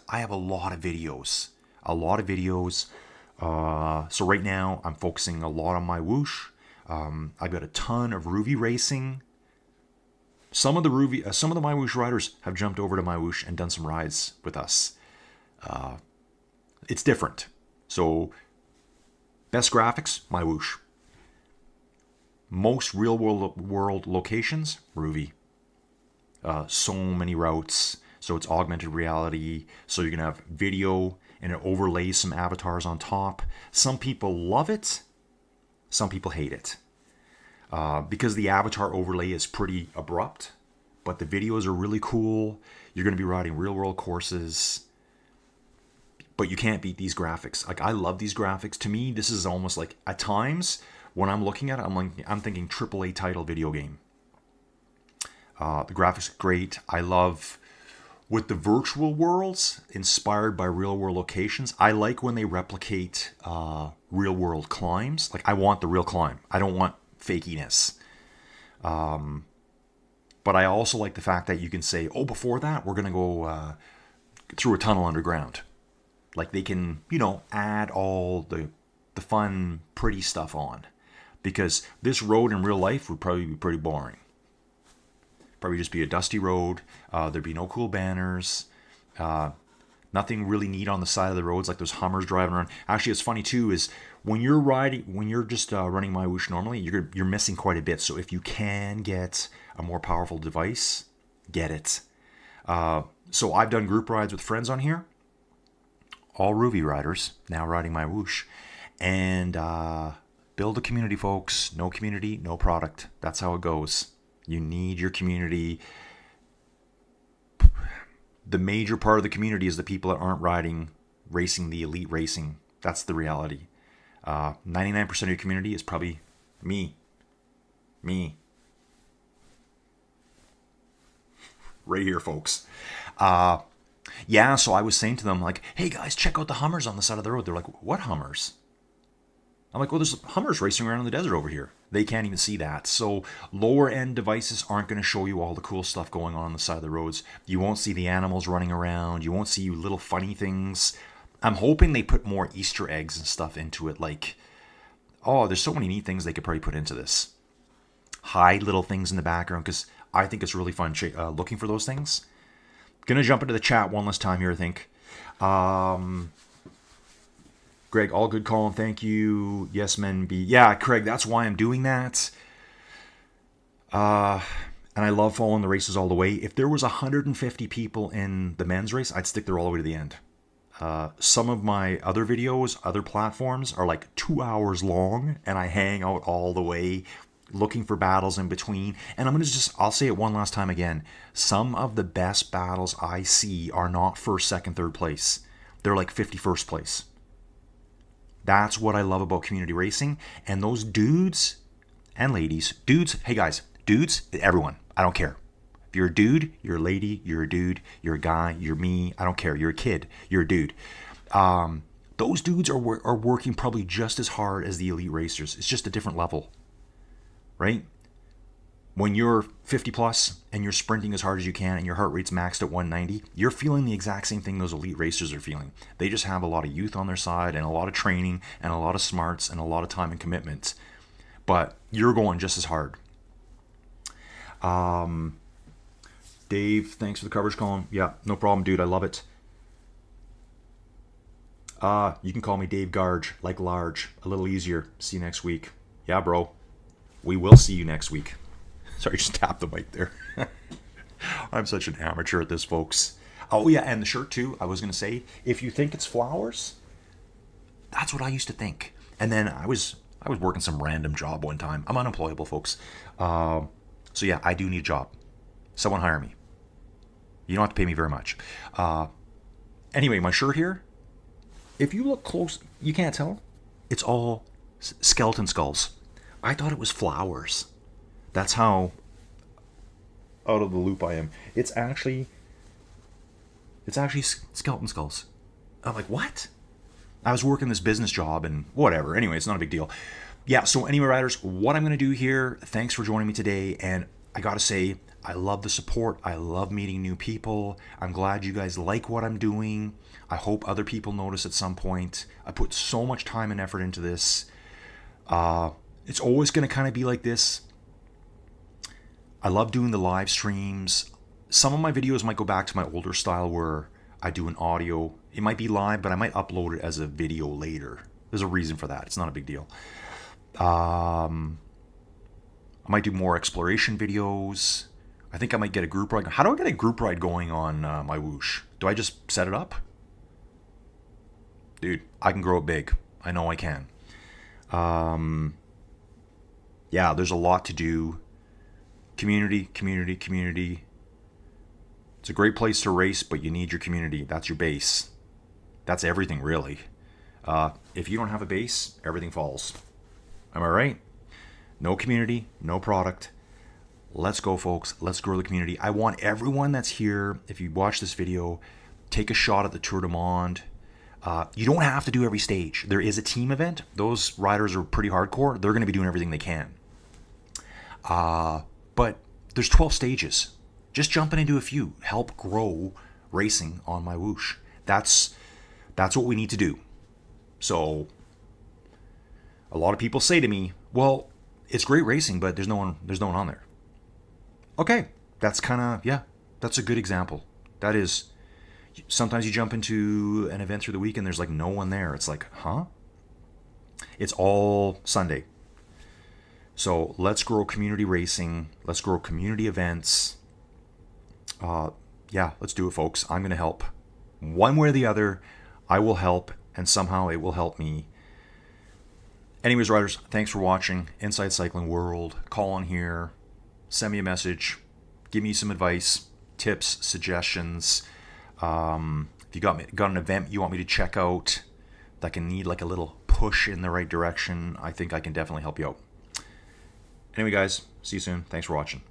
have a lot of videos. So right now I'm focusing a lot on MyWhoosh. I've got a ton of Ruby racing. Some of the MyWhoosh riders have jumped over to MyWhoosh and done some rides with us. It's different. So best graphics, MyWhoosh. Most real world locations, Ruby. So many routes. So it's augmented reality. So you're going to have video and it overlays some avatars on top. Some people love it. Some people hate it. Because the avatar overlay is pretty abrupt. But the videos are really cool. You're going to be riding real world courses. But you can't beat these graphics. Like, I love these graphics. To me, this is almost like, at times, when I'm looking at it, I'm thinking AAA title video game. The graphics are great. I love, with the virtual worlds inspired by real world locations, I like when they replicate real world climbs. Like, I want the real climb. I don't want fakiness. But I also like the fact that you can say, oh, before that, we're going to go through a tunnel underground. Like, they can, add all the fun, pretty stuff on. Because this road in real life would probably be pretty boring. Probably just be a dusty road. There'd be no cool banners. Nothing really neat on the side of the roads, like those Hummers driving around. Actually, it's funny too, is when you're just running MyWhoosh normally, you're missing quite a bit. So if you can get a more powerful device, get it. So I've done group rides with friends on here. All Ruby riders, now riding MyWhoosh. And build a community, folks. No community, no product. That's how it goes. You need your community. The major part of the community is the people that aren't racing the elite racing. That's the reality. 99% of your community is probably me. Right here, folks. Yeah, so I was saying to them, like, hey guys, check out the Hummers on the side of the road. They're like, what Hummers? I'm like, well, there's Hummers racing around in the desert over here. They can't even see that. So lower end devices aren't going to show you all the cool stuff going on the side of the roads. You won't see the animals running around. You won't see little funny things. I'm hoping they put more Easter eggs and stuff into it. Like, oh, there's so many neat things they could probably put into this. Hide little things in the background, because I think it's really fun looking for those things. Gonna jump into the chat one last time here, I think. Greg, all good, Colin. Thank you. Yes, men be. Yeah, Craig, that's why I'm doing that. And I love following the races all the way. If there was 150 people in the men's race, I'd stick there all the way to the end. Some of my other videos, other platforms, are like 2 hours long, and I hang out all the way looking for battles in between. And I'll say it one last time again. Some of the best battles I see are not first, second, third place. They're like 51st place. That's what I love about community racing. And those dudes and ladies, dudes, hey guys, dudes, everyone, I don't care. If you're a dude, you're a lady, you're a dude, you're a guy, you're me, I don't care. You're a kid, you're a dude. Those dudes are working probably just as hard as the elite racers. It's just a different level, right? When you're 50 plus and you're sprinting as hard as you can and your heart rate's maxed at 190, you're feeling the exact same thing those elite racers are feeling. They just have a lot of youth on their side and a lot of training and a lot of smarts and a lot of time and commitment. But you're going just as hard. Dave, thanks for the coverage, Colin. Yeah, no problem, dude. I love it. You can call me Dave Garge, like large. A little easier. See you next week. Yeah, bro. We will see you next week. Sorry, just tapped the mic there. I'm such an amateur at this, folks. Oh, yeah, and the shirt, too. I was going to say, if you think it's flowers, that's what I used to think. And then I was working some random job one time. I'm unemployable, folks. So, yeah, I do need a job. Someone hire me. You don't have to pay me very much. Anyway, my shirt here, if you look close, you can't tell. It's all skeleton skulls. I thought it was flowers. That's how out of the loop I am. It's actually skeleton skulls. I'm like, what? I was working this business job and whatever. Anyway, it's not a big deal. Yeah, so anyway, riders, what I'm going to do here, thanks for joining me today. And I got to say, I love the support. I love meeting new people. I'm glad you guys like what I'm doing. I hope other people notice at some point. I put so much time and effort into this. It's always going to kind of be like this. I love doing the live streams. Some of my videos might go back to my older style where I do an audio. It might be live, but I might upload it as a video later. There's a reason for that. It's not a big deal. I might do more exploration videos. I think I might get a group ride. How do I get a group ride going on MyWhoosh? Do I just set it up? Dude, I can grow it big. I know I can. Yeah, there's a lot to do. Community, community, community. It's a great place to race, but you need your community. That's your base. That's everything, really. If you don't have a base, everything falls. Am I right? No community, no product. Let's go, folks. Let's grow the community. I want everyone that's here, if you watch this video, take a shot at the Tour du Monde. You don't have to do every stage. There is a team event. Those riders are pretty hardcore. They're going to be doing everything they can. But there's 12 stages. Just jump in and do a few. Help grow racing on MyWhoosh. That's what we need to do. So a lot of people say to me, well, it's great racing, but there's no one on there. Okay, that's kind of, yeah, that's a good example. That is, sometimes you jump into an event through the week and there's like no one there. It's like, huh? It's all Sunday. So let's grow community racing. Let's grow community events. Yeah, let's do it, folks. I'm going to help. One way or the other, I will help, and somehow it will help me. Anyways, riders, thanks for watching. Inside Cycling World. Call on here. Send me a message. Give me some advice, tips, suggestions. If you got an event you want me to check out that can need like a little push in the right direction, I think I can definitely help you out. Anyway, guys, see you soon. Thanks for watching.